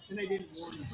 And they didn't warn me.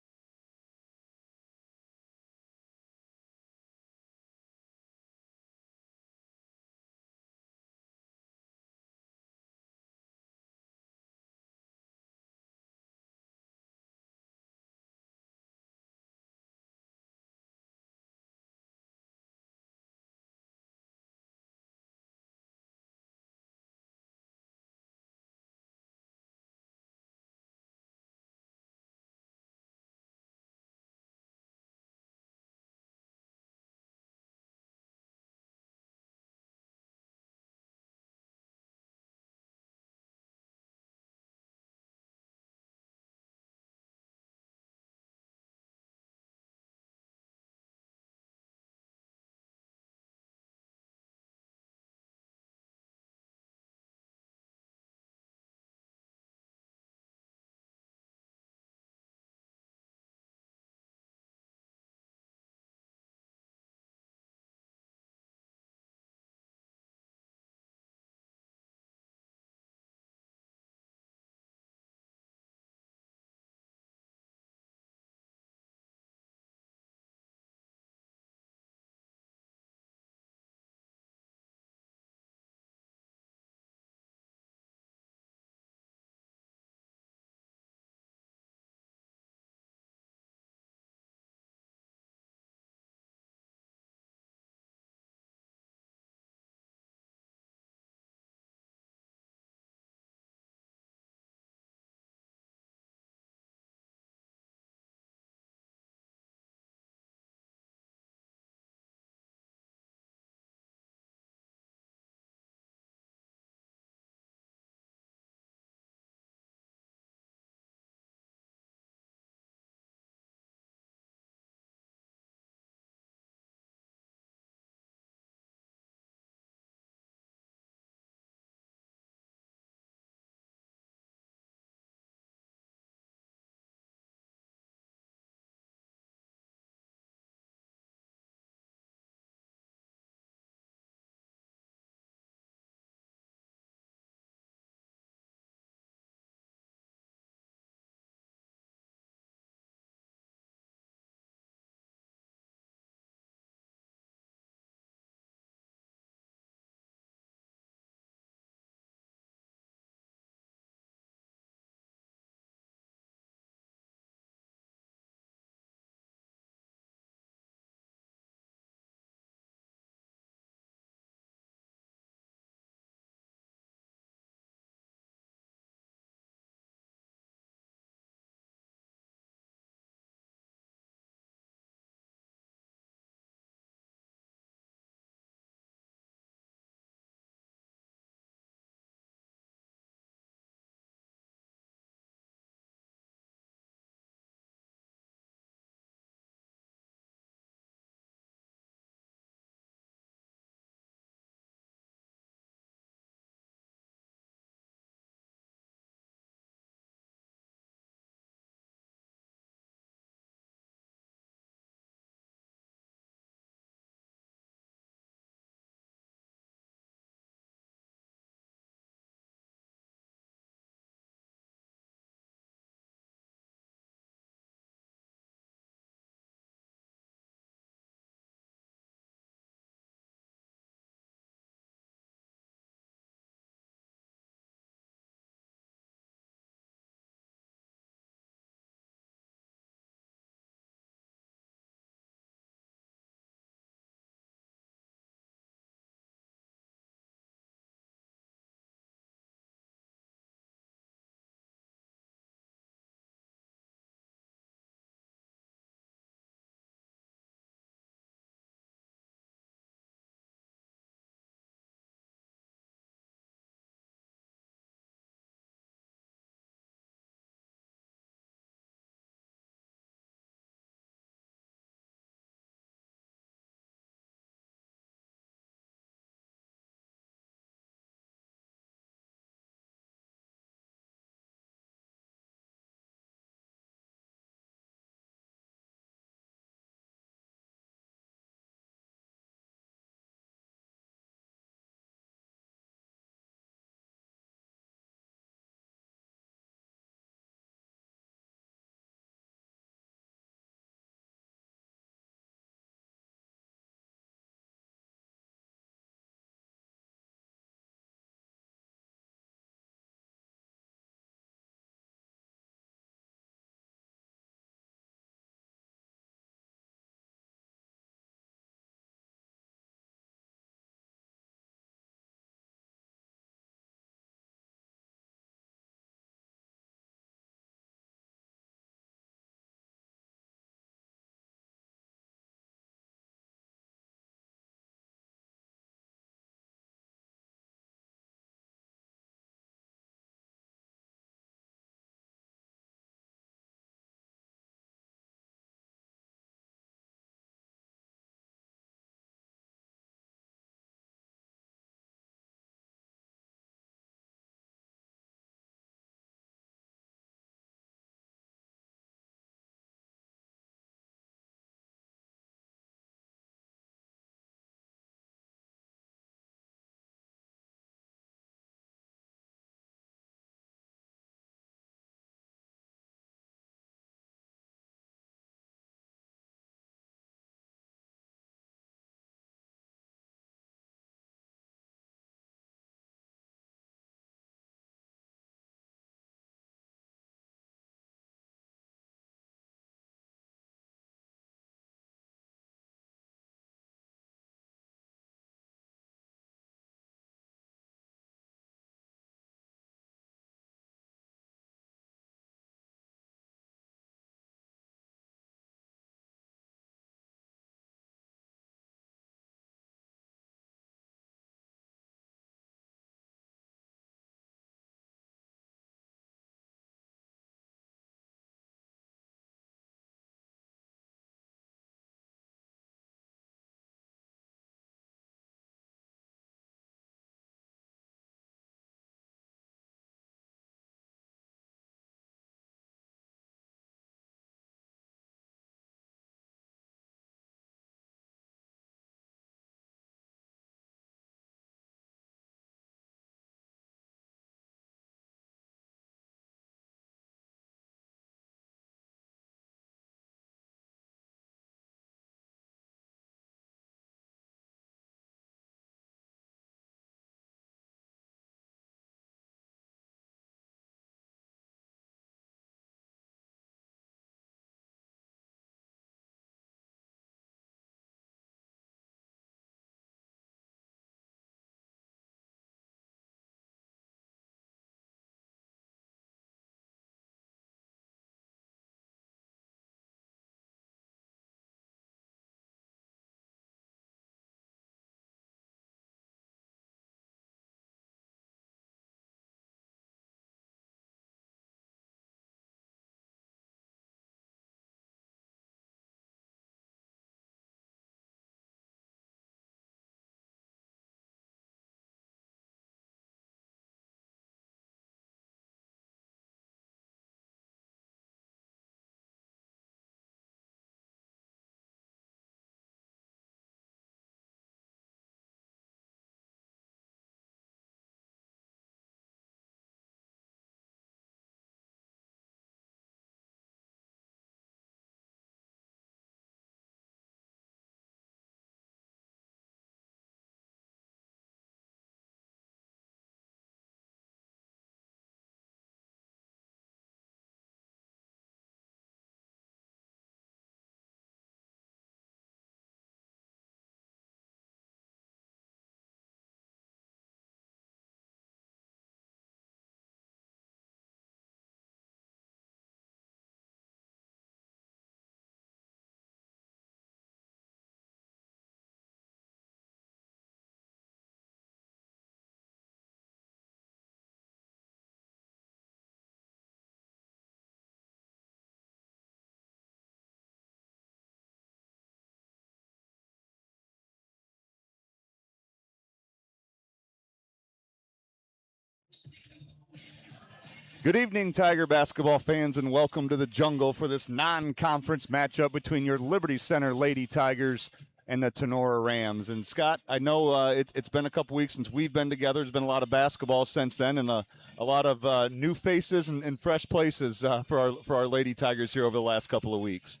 Good evening, Tiger basketball fans, and welcome to the Jungle for this non-conference matchup between your Liberty Center Lady Tigers and the Tinora Rams. And Scott, I know it's been a couple weeks since we've been together. There's been a lot of basketball since then, and a lot of new faces and fresh places for our Lady Tigers here over the last couple of weeks.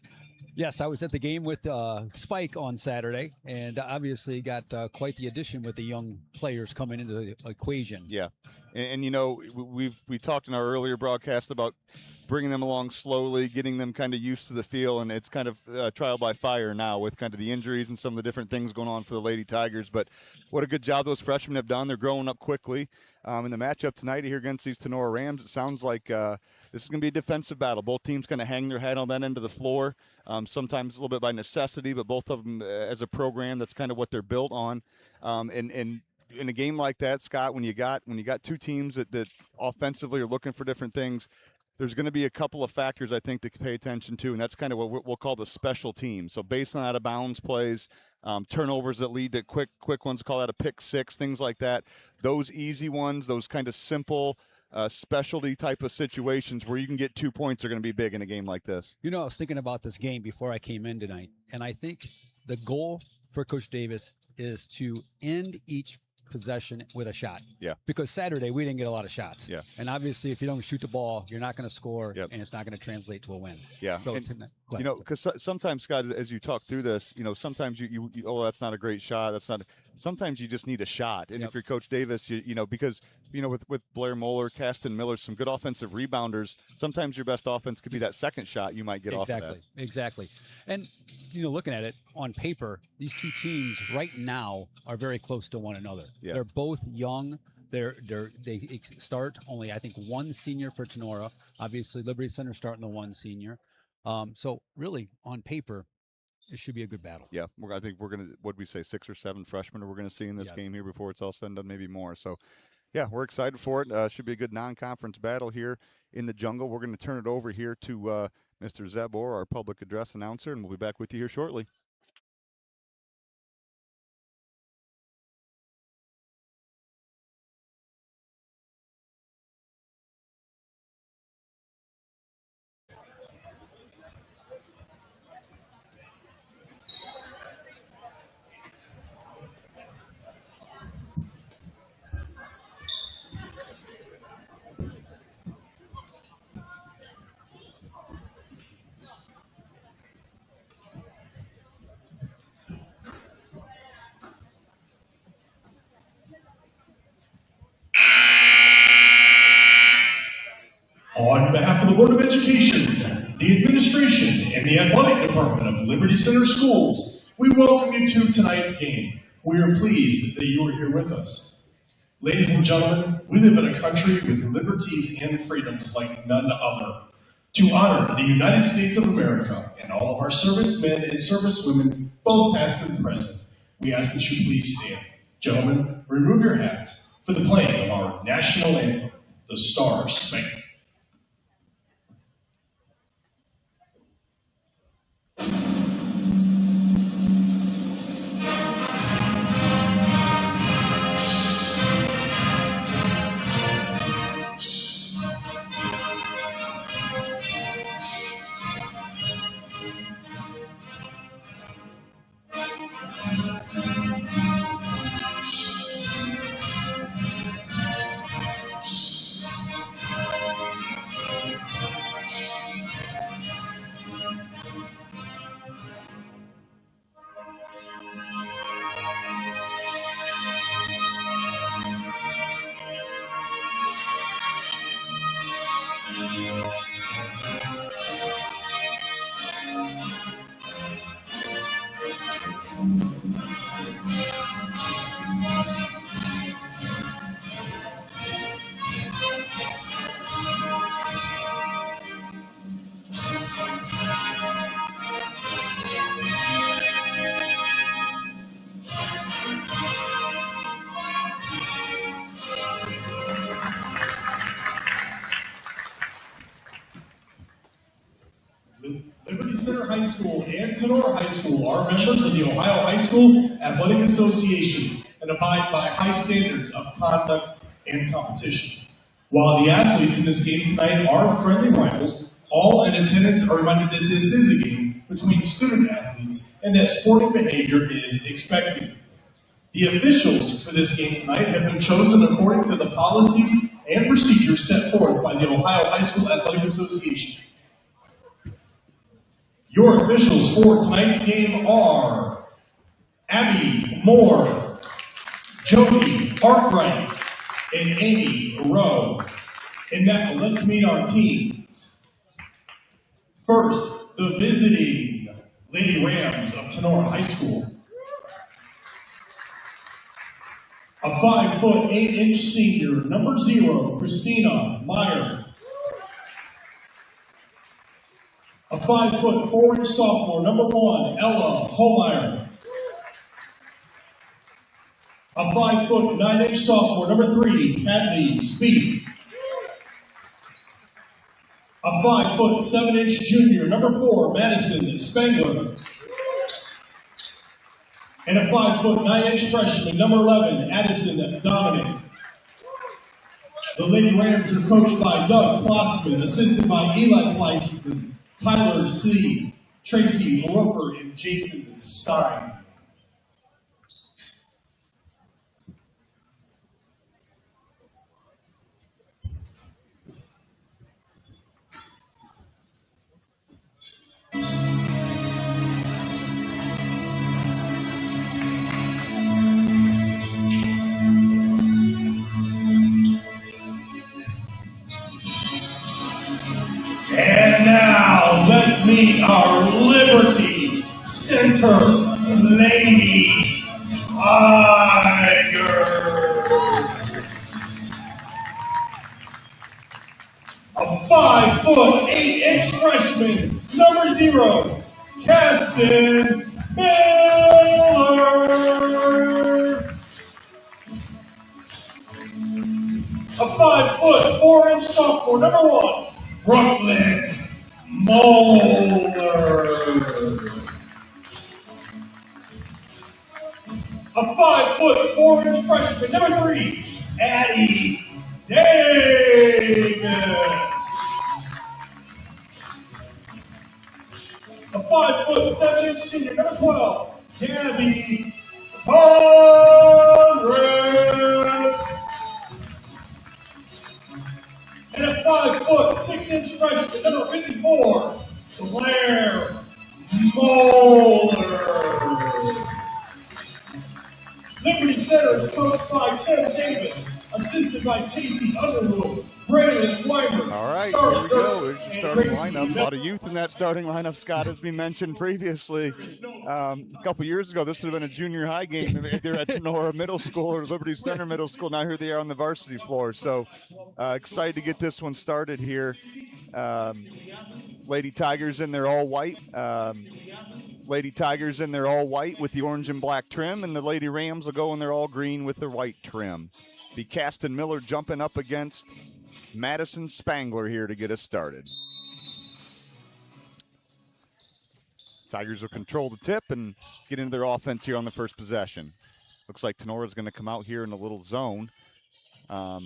Yes, I was at the game with Spike on Saturday, and obviously got quite the addition with the young players coming into the equation. Yeah, and you know, we talked in our earlier broadcast about bringing them along slowly, getting them kind of used to the feel, and it's kind of trial by fire now with kind of the injuries and some of the different things going on for the Lady Tigers. But what a good job those freshmen have done. They're growing up quickly. In the matchup tonight here against these Tinora Rams, it sounds like this is going to be a defensive battle. Both teams kind of hang their head on that end of the floor, sometimes a little bit by necessity, but both of them as a program, that's kind of what they're built on. And in a game like that, Scott, when you got two teams that offensively are looking for different things, there's going to be a couple of factors I think to pay attention to, and that's kind of what we'll call the special teams. So based on out of bounds plays, turnovers that lead to quick ones, call that a pick six, things like that. Those easy ones, those kind of simple specialty type of situations where you can get 2 points are going to be big in a game like this. You know, I was thinking about this game before I came in tonight, and I think the goal for Coach Davis is to end each possession with a shot. Yeah. Because Saturday we didn't get a lot of shots. Yeah. And obviously if you don't shoot the ball, you're not going to score, Yep. and it's not going to translate to a win. Yeah. So And, tonight, you know, because sometimes, Scott, as you talk through this, you know, sometimes you oh, that's not a great shot. That's not. Sometimes you just need a shot. And Yep. if you're Coach Davis, you know, because you know with Blair Moeller, Caston Miller, some good offensive rebounders. Sometimes your best offense could be that second shot you might get off of that. Exactly. And you know, looking at it on paper, these two teams right now are very close to one another. Yeah. They're both young. They start only, I think, one senior for Tinora. Obviously, Liberty Center starting the one senior. So really, on paper, it should be a good battle. Yeah, I think we're going to, what we say, 6 or 7 freshmen we're going to see in this Yes. game here before it's all said and done, maybe more. So, yeah, we're excited for it. Should be a good non-conference battle here in the Jungle. We're going to turn it over here to Mr. Zeb Orr, our public address announcer, and we'll be back with you here shortly. On behalf of the Board of Education, the administration, and the athletic department of Liberty Center Schools, we welcome you to tonight's game. We are pleased that you are here with us. Ladies and gentlemen, we live in a country with liberties and freedoms like none other. To honor the United States of America and all of our servicemen and servicewomen, both past and present, we ask that you please stand. Gentlemen, remove your hats for the playing of our national anthem, the Star Spangled. Liberty Center High School and Tinora High School are members of the Ohio High School Athletic Association and abide by high standards of conduct and competition. While the athletes in this game tonight are friendly rivals, all in attendance are reminded that this is a game between student athletes and that sporting behavior is expected. The officials for this game tonight have been chosen according to the policies and procedures set forth by the Ohio High School Athletic Association. Your officials for tonight's game are Abby Moore, Jody Arkwright, and Amy Rowe. And now let's meet our teams. First, the visiting Lady Rams of Tinora High School. A 5'8" senior, number 0, Christina Meyer. A 5'4" sophomore, number 1, Ella Holmeyer. A 5'9" sophomore, number 3, Hadley Speed. A 5'7" junior, number 4, Madison Spangler. And a 5'9" freshman, number 11, Addison Dominic. The Lady Rams are coached by Doug Klossman, assisted by Eli Kleisman, Tyler C., Tracy Ruffer, and Jason Stein. And now, let's meet our Liberty Center Lady Tigers. A 5'8" freshman, number 0, Caston Miller. A 5'4" sophomore, number 1, Brooklyn Moeller. A 5'4" freshman, number 3, Addie Davis. A 5'7" senior, number 12, Gabby Conrad. And a 5'6" freshman, number 54, Blair Moeller. Liberty Center is coached by Tim Davis, assisted by Casey Underwood, Braylon Weimer. All right, here we go. There's the starting lineup. A lot of youth in that starting lineup, Scott, as we mentioned previously. A couple years ago, this would have been a junior high game either at Tinora Middle School or Liberty Center Middle School. Now here they are on the varsity floor. So excited to get this one started here. Lady Tigers in their all white. Lady Tigers in their all white with the orange and black trim, and the Lady Rams will go in their all green with their white trim. Be Caston Miller jumping up against Madison Spangler here to get us started. Tigers will control the tip and get into their offense here on the first possession. Looks like Tinora is going to come out here in a little zone. A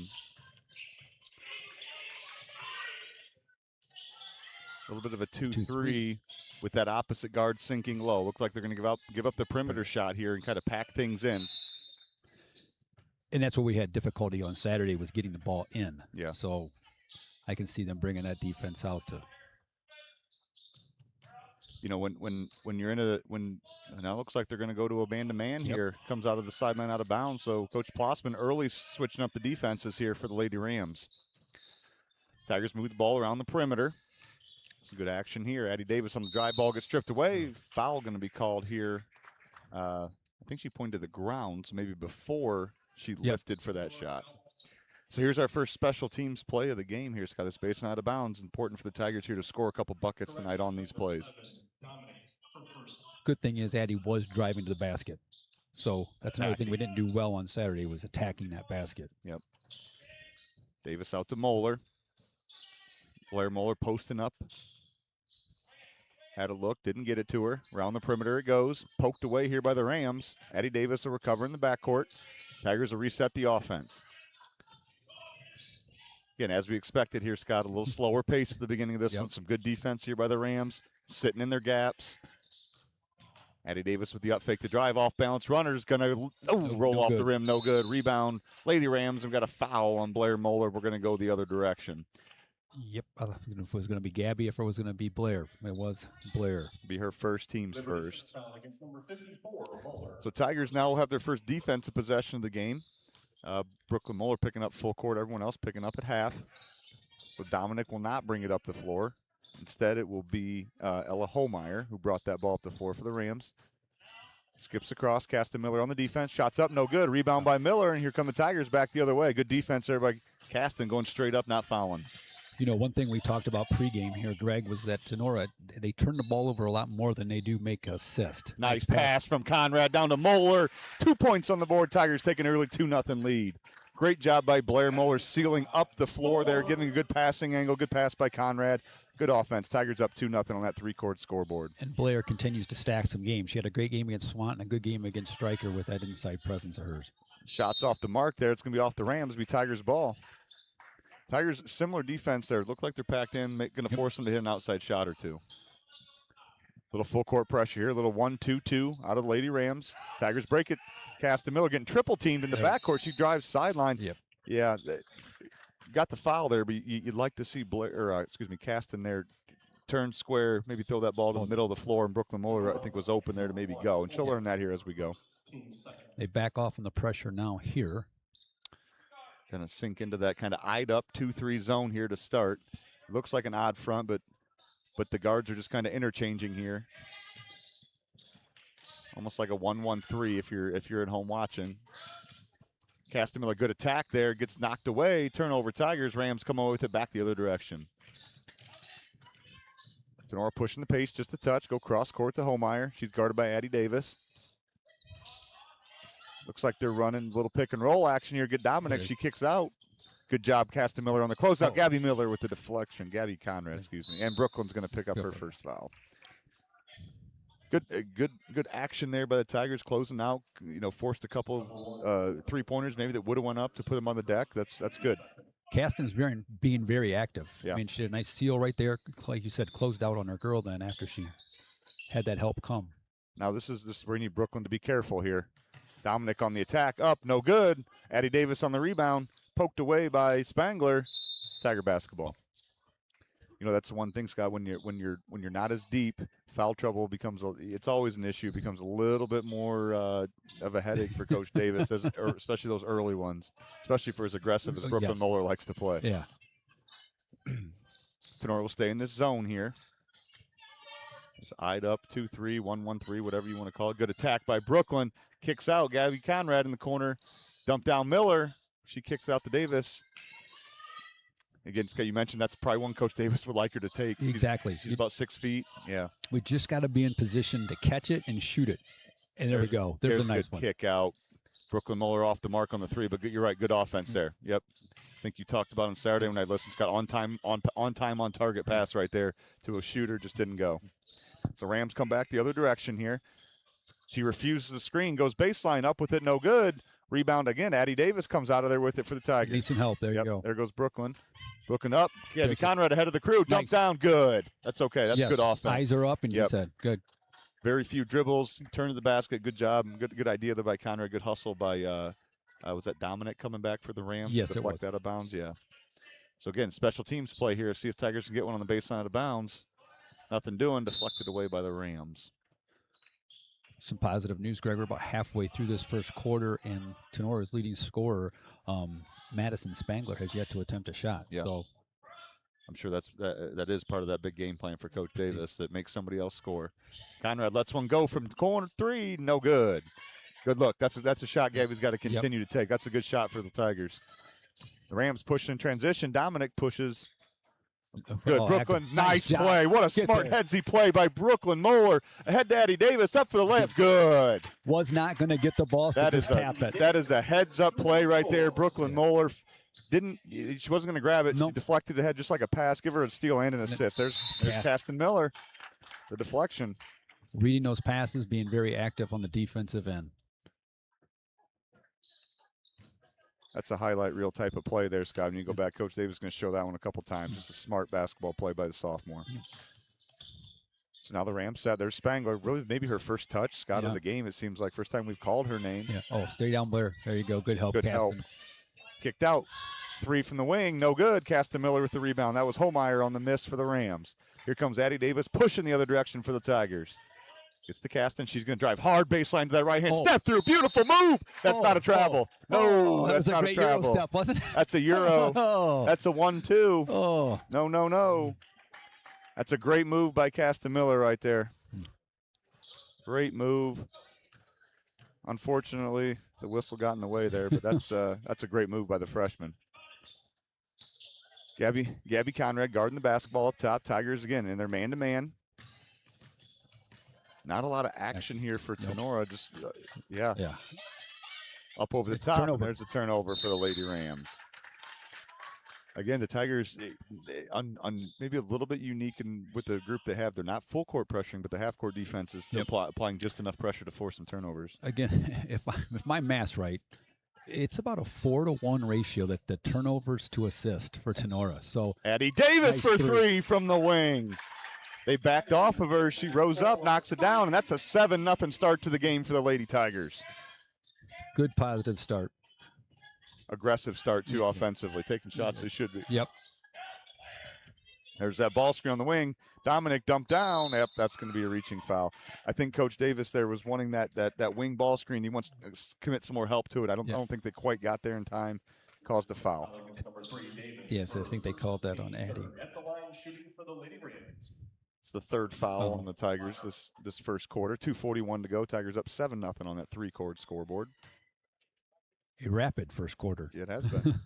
little bit of a 2-3 with that opposite guard sinking low. Looks like they're going to give up the perimeter shot here and kind of pack things in. And that's what we had difficulty on Saturday, was getting the ball in. Yeah. So I can see them bringing that defense out to. You know, when you're in a now it looks like they're going to go to a man-to-man here. Comes out of the sideline out of bounds. So Coach Plossman early switching up the defenses here for the Lady Rams. Tigers move the ball around the perimeter. Some good action here. Addie Davis on the drive, ball gets stripped away. Foul going to be called here. I think she pointed to the ground, so maybe before she lifted for that shot. So here's our first special teams play of the game here, Scott. This base and out of bounds. Important for the Tigers here to score a couple buckets tonight on these plays. Good thing is Addie was driving to the basket. So that's another thing we didn't do well on Saturday, was attacking that basket. Yep. Davis out to Moeller. Blair Moeller posting up. Had a look, didn't get it to her. Around the perimeter it goes. Poked away here by the Rams. Addie Davis will recover in the backcourt. Tigers will reset the offense. Again, as we expected here, Scott, a little slower pace at the beginning of this Yep. one. Some good defense here by the Rams, sitting in their gaps. Addie Davis with the up fake to drive, off balance runner's gonna roll no off the good. rim, no good. Rebound, Lady Rams have got a foul on Blair Moeller. We're gonna go the other direction. Yep. I don't know if it was going to be Gabby, if it was going to be Blair. It was Blair. Be her first, team's Liberty first. Center foul against number 54, Muller. So Tigers now will have their first defensive possession of the game. Brooklyn Moeller picking up full court, everyone else picking up at half. So Dominic will not bring it up the floor. Instead, it will be Ella Holmeyer who brought that ball up the floor for the Rams. Skips across, Caston Miller on the defense. Shots up, no good. Rebound by Miller, and here come the Tigers back the other way. Good defense there by Caston, going straight up, not fouling. You know, one thing we talked about pregame here, Greg, was that Tinora, they turn the ball over a lot more than they do make assist. Nice pass from Conrad down to Moeller. 2 points on the board. Tigers take an early 2-0 lead. Great job by Blair Moeller sealing up the floor there, giving a good passing angle. Good pass by Conrad. Good offense. Tigers up 2-0 on that three-court scoreboard. And Blair continues to stack some games. She had a great game against Swanton, a good game against Stryker with that inside presence of hers. Shots off the mark there. It's going to be off the Rams. Be Tigers ball. Tigers, similar defense there. Look like they're packed in, going to force them to hit an outside shot or two. Little full court pressure here. Little 1-2-2 out of the Lady Rams. Tigers break it. Caston Miller getting triple teamed in the backcourt. She drives sideline. Yep. Yeah, got the foul there, but you'd like to see Caston there turn square, maybe throw that ball to the middle of the floor, and Brooklyn Moeller, I think, was open there to maybe go. And she'll learn that here as we go. They back off from the pressure now here. Going to sink into that kind of eyed up 2-3 zone here to start. Looks like an odd front, but the guards are just kind of interchanging here. Almost like a 1-1-3 if you're at home watching. Caston Miller, good attack there, gets knocked away. Turnover Tigers. Rams come away with it back the other direction. Tinora pushing the pace just a touch. Go cross court to Holmeyer. She's guarded by Addie Davis. Looks like they're running a little pick and roll action here. Good Dominic. She kicks out. Good job, Caston Miller on the closeout. Gabby Miller with the deflection. Gabby Conrad, excuse me. And Brooklyn's going to pick up her first foul. Good action there by the Tigers, closing out. You know, forced a couple of 3-pointers maybe that would have went up to put them on the deck. That's good. Caston's being very active. Yeah. I mean, she did a nice seal right there. Like you said, closed out on her girl then after she had that help come. Now this is where you need Brooklyn to be careful here. Dominic on the attack, up, no good. Addie Davis on the rebound, poked away by Spangler. Tiger basketball. You know, that's the one thing, Scott. When you're not as deep, foul trouble it's always an issue. It becomes a little bit more of a headache for Coach Davis, especially those early ones, especially for as aggressive as Brooklyn Moeller likes to play. Yeah. Tinora will stay in this zone here. It's eyed up 2-3, 1-1-3, whatever you want to call it. Good attack by Brooklyn. Kicks out. Gabby Conrad in the corner. Dump down Miller. She kicks out to Davis. Again, Scott, you mentioned that's probably one Coach Davis would like her to take. Exactly. She's about 6 feet. Yeah. We just got to be in position to catch it and shoot it. And there we go. There's a nice good one. Kick out. Brooklyn Moeller off the mark on the 3, but you're right. Good offense there. Yep. I think you talked about on Saturday when I listened, Scott, on target pass right there to a shooter, just didn't go. So Rams come back the other direction here. She refuses the screen, goes baseline, up with it, no good. Rebound again. Addie Davis comes out of there with it for the Tigers. Need some help. There you go. There goes Brooklyn. Brooklyn up. Gabby Conrad ahead of the crew. Dump down. Good. That's okay. That's good offense. Eyes are up, and you said good. Very few dribbles. Turn to the basket. Good job. Good idea there by Conrad. Good hustle by was that Dominic coming back for the Rams? Yes, deflect it was. out of bounds. Yeah. So again, special teams play here. See if Tigers can get one on the baseline out of bounds. Nothing doing. Deflected away by the Rams. Some positive news, Greg. We're about halfway through this first quarter, and Tenora's leading scorer, Madison Spangler, has yet to attempt a shot. Yeah. So I'm sure that is part of that big game plan for Coach Davis that makes somebody else score. Conrad lets one go from corner 3, no good. Good look. That's a shot Gabby's got to continue to take. That's a good shot for the Tigers. The Rams push in transition. Dominic pushes. Good. Brooklyn, nice play. What a smart headsy play by Brooklyn Moeller. Ahead to Addie Davis, up for the layup. Good. Was not going to get the ball, so just tap it. That is a heads-up play right there. Brooklyn Moeller she wasn't going to grab it. She deflected ahead just like a pass. Give her a steal and an assist. There's Caston Miller, the deflection. Reading those passes, being very active on the defensive end. That's a highlight reel type of play there, Scott. When you go back, Coach Davis is going to show that one a couple times. Just a smart basketball play by the sophomore. So now the Rams set. There's Spangler. Really, maybe her first touch, Scott, of the game. It seems like first time we've called her name. Yeah. Oh, stay down, Blair. There you go. Good help, Good help. Caston. Kicked out. 3 from the wing. No good. Caston Miller with the rebound. That was Holmeyer on the miss for the Rams. Here comes Addie Davis pushing the other direction for the Tigers. Gets to Caston. She's going to drive hard baseline to that right hand. Step through. Beautiful move. That's not a travel. No, that that's was a not great a travel. Euro step, wasn't it? That's a Euro. That's a 1-2. Oh. No. That's a great move by Caston Miller right there. Great move. Unfortunately, the whistle got in the way there, but that's a great move by the freshman. Gabby Conrad guarding the basketball up top. Tigers again in their man-to-man. Not a lot of action here for Tinora. Just yeah. Up over the top, and there's a turnover for the Lady Rams. Again, the Tigers, maybe a little bit unique with the group they have. They're not full court pressuring, but the half court defense is applying just enough pressure to force some turnovers. Again, if my math's right, it's about a 4-to-1 ratio that the turnovers to assist for Tinora. So Addie Davis for three from the wing. They backed off of her. She rose up, knocks it down, and that's a 7-0 start to the game for the Lady Tigers. Good positive start. Aggressive start, too, offensively. Taking shots they should be. Yep. There's that ball screen on the wing. Dominic dumped down. Yep, that's going to be a reaching foul. I think Coach Davis there was wanting that wing ball screen. He wants to commit some more help to it. I don't think they quite got there in time. Caused a foul. Yes, I think they called that on Addie. At the line shooting for the Lady Rams. It's the third foul on the Tigers this first quarter. 2:41 to go. Tigers up 7-0 on that three-chord scoreboard. A rapid first quarter. It has been.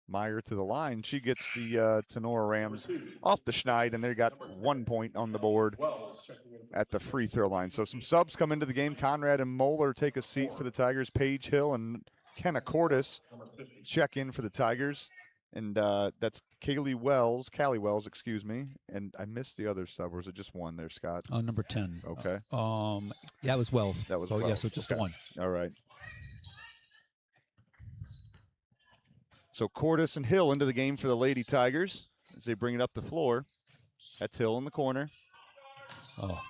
Meyer to the line. She gets the Tinora Rams off the schneid, and they got 1 point on the board at the free throw line. So some subs come into the game. Conrad and Moeller take a seat for the Tigers. Paige Hill and Kenna Cordes check in for the Tigers. And that's Callie Wells, excuse me. And I missed the other sub. Or was it just one there, Scott? Number 10. Okay. Yeah, it was Wells. That was Wells. Wells. Yeah, so just one. All right. So Cordes and Hill into the game for the Lady Tigers as they bring it up the floor. That's Hill in the corner. Oh.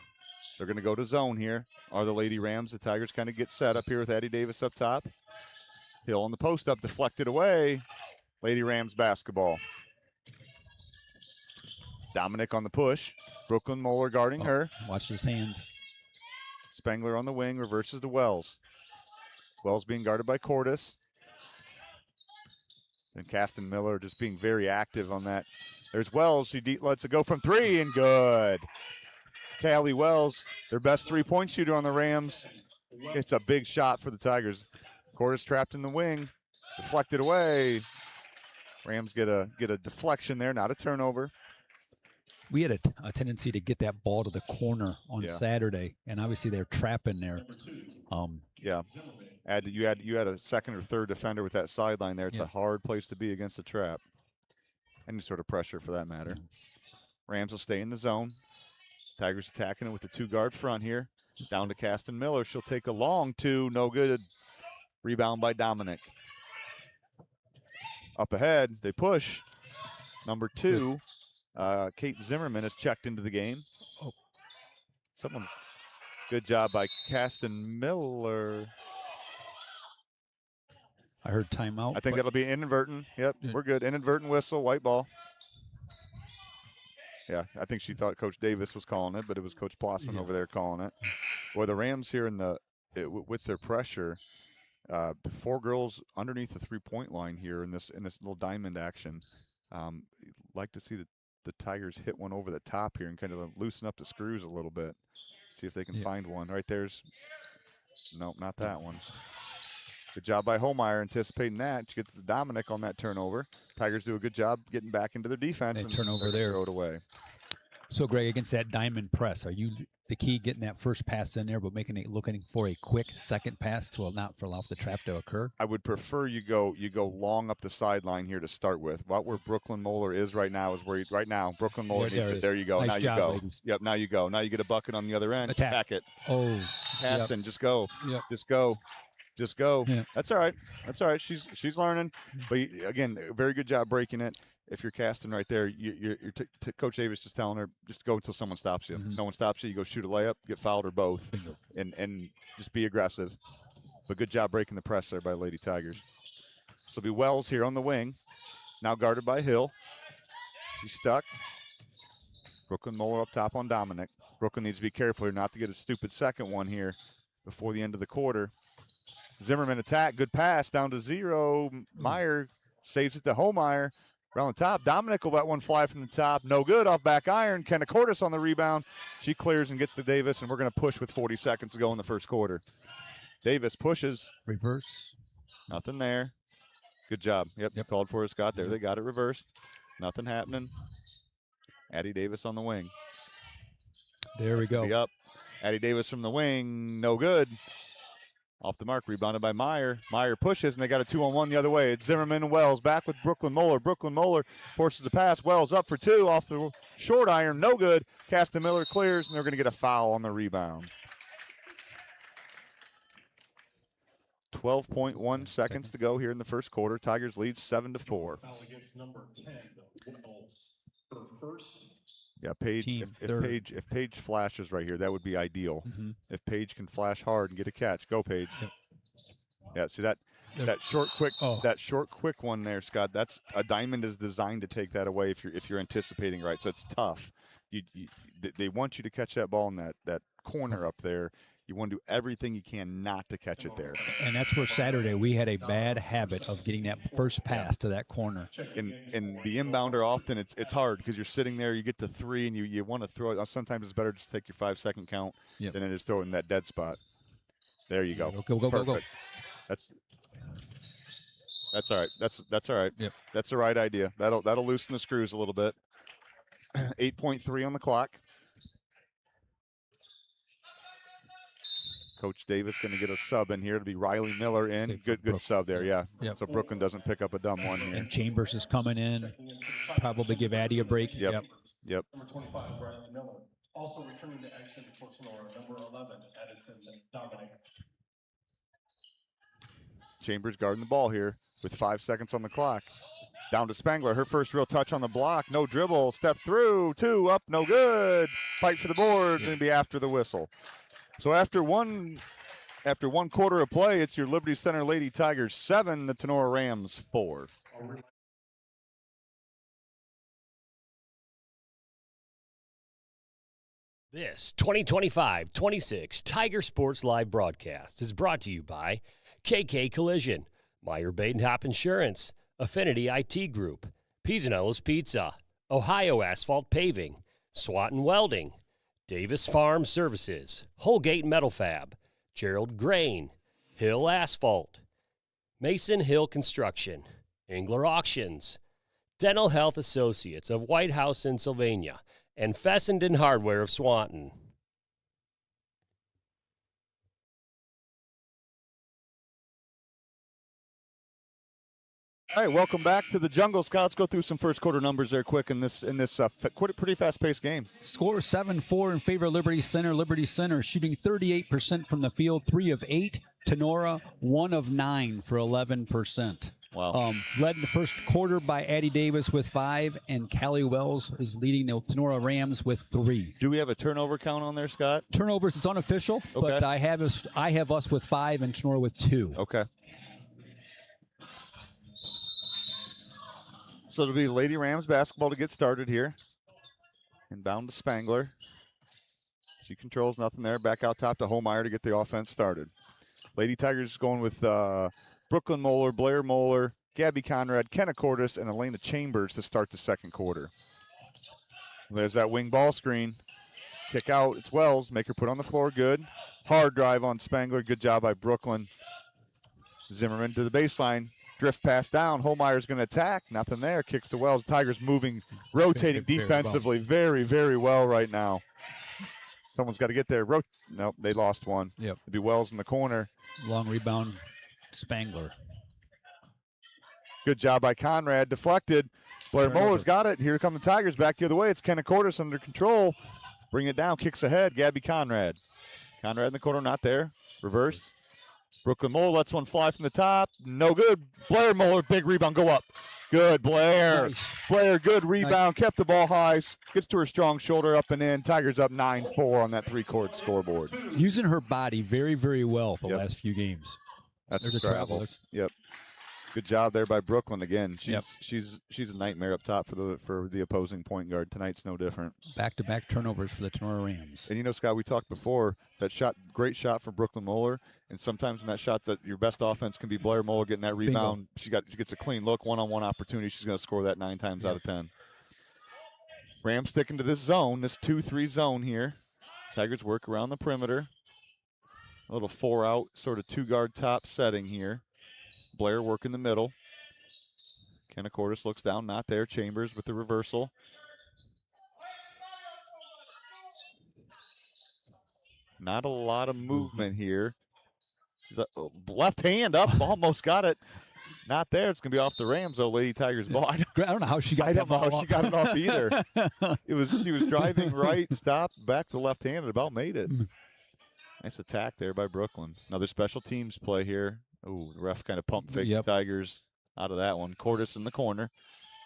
They're going to go to zone here. Are the Lady Rams. The Tigers kind of get set up here with Addie Davis up top. Hill on the post up, deflected away. Lady Rams basketball. Dominic on the push. Brooklyn Moeller guarding her. Watch his hands. Spangler on the wing, reverses to Wells. Wells being guarded by Cordes. And Caston Miller just being very active on that. There's Wells. She lets it go from three, and good. Callie Wells, their best three-point shooter on the Rams. It's a big shot for the Tigers. Cordes trapped in the wing. Deflected away. Rams get a deflection there, not a turnover. We had a tendency to get that ball to the corner on Saturday, and obviously they're trapping there. Yeah. You had a second or third defender with that sideline there. It's a hard place to be against a trap. Any sort of pressure for that matter. Rams will stay in the zone. Tigers attacking it with the two-guard front here. Down to Caston Miller. She'll take a long two. No good. Rebound by Dominic. Up ahead, they push. Number 2, Kate Zimmerman has checked into the game. Oh. Good job by Caston Miller. I heard timeout. I think that'll be inadvertent. Yep, we're good. Inadvertent whistle, white ball. Yeah, I think she thought Coach Davis was calling it, but it was Coach Plossman over there calling it. Boy, the Rams here with their pressure, 4 girls underneath the three-point line here in this little diamond action. Like to see the Tigers hit one over the top here and kind of loosen up the screws a little bit. See if they can find one. Right there's, nope, not that one. Good job by Holmeyer anticipating that. She gets the Dominic on that turnover. Tigers do a good job getting back into their defense. They turn over there. Throw it away. So, Greg, against that diamond press, are you the key getting that first pass in there, but looking for a quick second pass to allow the trap to occur? I would prefer you go long up the sideline here to start with. Where Brooklyn Moeller is right now is where Brooklyn Moeller needs it. There you go. Nice now job, you go. ladies. Yep. Now you go. Now you get a bucket on the other end. Attack it. Oh, Caston, just go. Yep. Just go. Just go. Yeah. That's all right. That's all right. She's learning. But again, very good job breaking it. If you're casting right there, Coach Davis just telling her just go until someone stops you. Mhm. No one stops you. You go shoot a layup, get fouled or both, Bingo. and just be aggressive. But good job breaking the press there by Lady Tigers. So it'll be Wells here on the wing, now guarded by Hill. She's stuck. Brooklyn Moeller up top on Dominic. Brooklyn needs to be careful here not to get a stupid second one here before the end of the quarter. Zimmerman attack, good pass down to 0. Meyer saves it to Homeyer. Around the top, Dominic will let one fly from the top. No good, off back iron. Kenna Cordes on the rebound. She clears and gets to Davis, and we're going to push with 40 seconds to go in the first quarter. Davis pushes. Reverse. Nothing there. Good job. Yep. Called for it, Scott there. They got it reversed. Nothing happening. Addie Davis on the wing. There we go. Be up. Addie Davis from the wing. No good. Off the mark, rebounded by Meyer. Meyer pushes, and they got a 2-on-1 the other way. It's Zimmerman and Wells back with Brooklyn Moeller. Brooklyn Moeller forces the pass. Wells up for 2 off the short iron. No good. Caston Miller clears, and they're going to get a foul on the rebound. 12.1 seconds to go here in the first quarter. Tigers lead 7-4. Foul against number 10, Wells. Her first. Yeah, Paige. If Paige flashes right here, that would be ideal. Mm-hmm. If Paige can flash hard and get a catch, go Paige. Yep. Yeah, see that short quick one there, Scott. That's a diamond is designed to take that away if you're anticipating right. So it's tough. They want you to catch that ball in that corner up there. You want to do everything you can not to catch it there. And that's where Saturday we had a bad habit of getting that first pass to that corner. And the inbounder often it's hard because you're sitting there, you get to 3 and you want to throw it. Sometimes it's better just take your 5-second count than it is throw it in that dead spot. There you go. Go. That's all right. That's all right. Yep. That's the right idea. That'll loosen the screws a little bit. 8.3 on the clock. Coach Davis going to get a sub in here to be Riley Miller in. Good sub there, yeah. Yep. So Brooklyn doesn't pick up a dumb one here. And Chambers is coming in. Probably give Addie a break. Yep. Number 25, Riley Miller. Also returning to action for Tinora, number 11, Edison Dominic. Chambers guarding the ball here with 5 seconds on the clock. Down to Spangler. Her first real touch on the block. No dribble. Step through. 2 up. No good. Fight for the board. And be after the whistle. So after one quarter of play, it's your Liberty Center Lady Tigers 7, the Tinora Rams 4. This 2025-26 Tiger Sports Live broadcast is brought to you by KK Collision, Meyer Badenhop Insurance, Affinity IT Group, Pisanello's Pizza, Ohio Asphalt Paving, Swanton Welding, Davis Farm Services, Holgate Metal Fab, Gerald Grain, Hill Asphalt, Mason Hill Construction, Engler Auctions, Dental Health Associates of White House in Sylvania, and Fessenden Hardware of Swanton. All right, welcome back to the Jungle Scouts. Go through some first quarter numbers there quick in this pretty fast-paced game. Score 7-4 in favor of Liberty Center. Liberty Center shooting 38% from the field, 3 of 8. Tinora, 1 of 9 for 11%. Wow. Led in the first quarter by Addie Davis with 5, and Callie Wells is leading the Tinora Rams with 3. Do we have a turnover count on there, Scott? Turnovers, it's unofficial, Okay. but I have us with 5 and Tinora with 2. Okay. So it'll be Lady Rams basketball to get started here. Inbound to Spangler. She controls nothing there. Back out top to Homeyer to get the offense started. Lady Tigers going with Brooklyn Moeller, Blair Moeller, Gabby Conrad, Kenna Cordes, and Elena Chambers to start the second quarter. There's that wing ball screen. Kick out. It's Wells. Make her put on the floor. Good. Hard drive on Spangler. Good job by Brooklyn. Zimmerman to the baseline. Drift pass down. Holmeyer's going to attack. Nothing there. Kicks to Wells. Tigers moving, rotating defensively very, very well right now. Someone's got to get there. Nope, they lost one. Yep. It'd be Wells in the corner. Long rebound, Spangler. Good job by Conrad. Deflected. Blair Muller's got it. Here come the Tigers back the other way. It's Kenna Cordes under control. Bring it down. Kicks ahead. Gabby Conrad. Conrad in the corner, not there. Reverse. Brooklyn Moeller lets one fly from the top. No good. Blair Moeller, big rebound, go up. Good, Blair. Nice. Blair, good rebound, kept the ball high, gets to her strong shoulder, up and in. Tigers up 9-4 on that three-court scoreboard. Using her body very, very well the Yep. last few games. That's There's a travel. travel. Yep. Good job there by Brooklyn again. Yep. She's a nightmare up top for the opposing point guard. Tonight's no different. Back-to-back turnovers for the Tinora Rams. And Scott, we talked before that shot, great shot from Brooklyn Moeller. And sometimes when that shot's that your best offense can be Blair Moeller getting that rebound. She gets a clean look, one-on-one opportunity. She's going to score that 9 times out of 10. Rams sticking to this zone, this 2-3 zone here. Tigers work around the perimeter. A little 4-out, sort of 2-guard top setting here. Blair work in the middle. Kenna Cordes looks down, not there. Chambers with the reversal. Not a lot of movement here. She's left hand up, almost got it. Not there. It's gonna be off the Rams, though. Lady Tigers ball. I don't know how she got. I don't that know ball how she up. got it off either. She was driving right, stopped back to left hand, and about made it. Nice attack there by Brooklyn. Another special teams play here. Ooh, the ref kind of pump fake the Tigers out of that one. Cordes in the corner,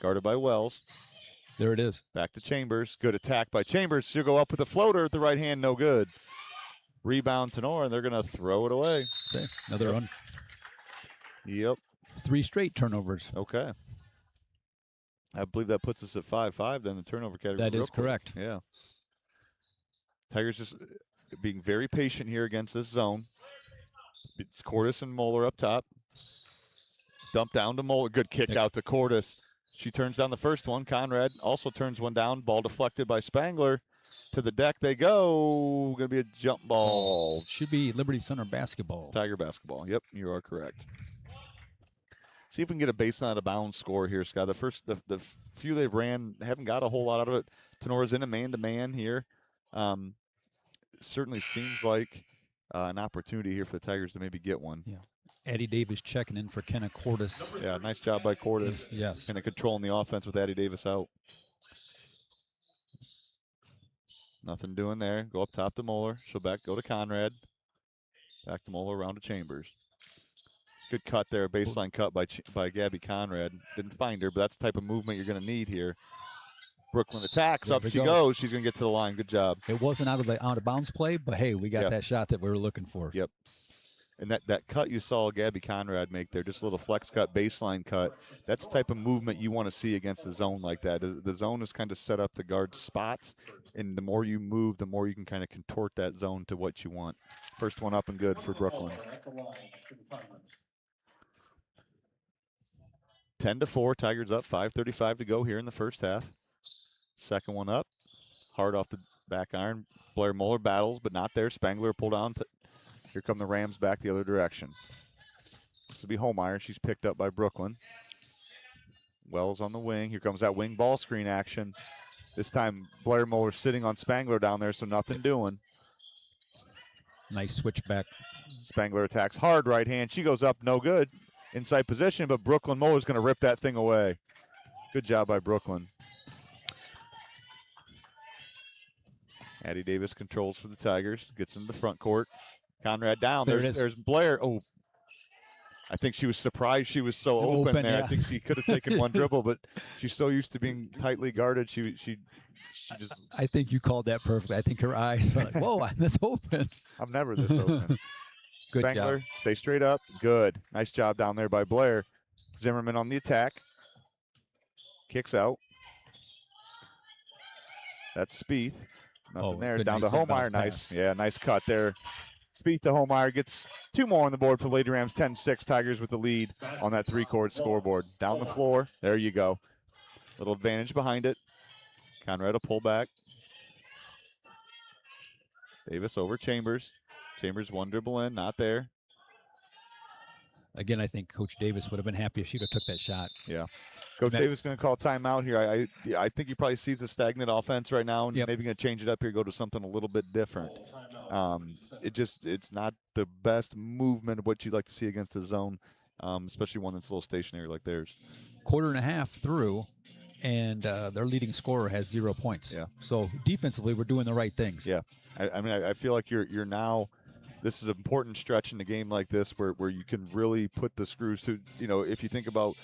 guarded by Wells. There it is. Back to Chambers. Good attack by Chambers. She'll go up with a floater at the right hand. No good. Rebound Tinora, and they're going to throw it away. Another run. Yep. 3 straight turnovers. Okay. I believe that puts us at 5-5 then the turnover category. That is correct. Yeah. Tigers just being very patient here against this zone. It's Cordes and Moeller up top. Dump down to Moeller. Good kick out to Cordes. She turns down the first one. Conrad also turns one down. Ball deflected by Spangler. To the deck they go. Going to be a jump ball. Should be Liberty Center basketball. Tiger basketball. Yep, you are correct. See if we can get a baseline out of bounds score here, Scott. The few they've ran haven't got a whole lot out of it. Tenora's in a man-to-man here. Certainly seems like an opportunity here for the Tigers to maybe get one. Yeah. Addie Davis checking in for Kenna Cordes. Yeah, nice job by Cordes. Yes. Kind of controlling the offense with Addie Davis out. Nothing doing there. Go up top to Moeller. She'll go to Conrad. Back to Moeller, around to Chambers. Good cut there, baseline cut by Gabby Conrad. Didn't find her, but that's the type of movement you're going to need here. Brooklyn attacks. Up she goes. She's going to get to the line. Good job. It wasn't out of bounds play, but hey, we got that shot that we were looking for. Yep. And that cut you saw Gabby Conrad make there, just a little flex cut, baseline cut. That's the type of movement you want to see against the zone like that. The zone is kind of set up to guard spots, and the more you move, the more you can kind of contort that zone to what you want. First one up and good for Brooklyn. 10-4, Tigers up, 5:35 to go here in the first half. Second one up, hard off the back iron. Blair Moeller battles, but not there. Spangler pulled down. Here come the Rams back the other direction. This will be Holmeyer. She's picked up by Brooklyn. Wells on the wing. Here comes that wing ball screen action. This time Blair Moeller sitting on Spangler down there, so nothing doing. Nice switch back. Spangler attacks hard right hand. She goes up, no good. Inside position, but Brooklyn Moeller's going to rip that thing away. Good job by Brooklyn. Addie Davis controls for the Tigers. Gets into the front court. Conrad down. There's Blair. Oh, I think she was surprised she was so open there. Yeah. I think she could have taken one dribble, but she's so used to being tightly guarded. She just. I think you called that perfectly. I think her eyes were like, whoa, I'm this open. I'm never this open. Good Spangler, job. stay straight up. Good. Nice job down there by Blair. Zimmerman on the attack. Kicks out. That's Spieth. Nothing there. Down to Holmeyer. Nice. Yeah, nice cut there. Spieth to Holmeyer gets 2 more on the board for Lady Rams. 10-6. Tigers with the lead on that 3-court scoreboard. Down the floor. There you go. Little advantage behind it. Conrad will pull back. Davis over Chambers. Chambers one dribble in. Not there. Again, I think Coach Davis would have been happy if she would have took that shot. Yeah. Coach Davis going to call timeout here. I think he probably sees a stagnant offense right now and maybe going to change it up here, go to something a little bit different. It's not the best movement of what you'd like to see against the zone, especially one that's a little stationary like theirs. Quarter and a half through, and their leading scorer has 0 points. Yeah. So defensively, we're doing the right things. Yeah. I mean, I feel like you're now this is an important stretch in the game like this where you can really put the screws to, if you think about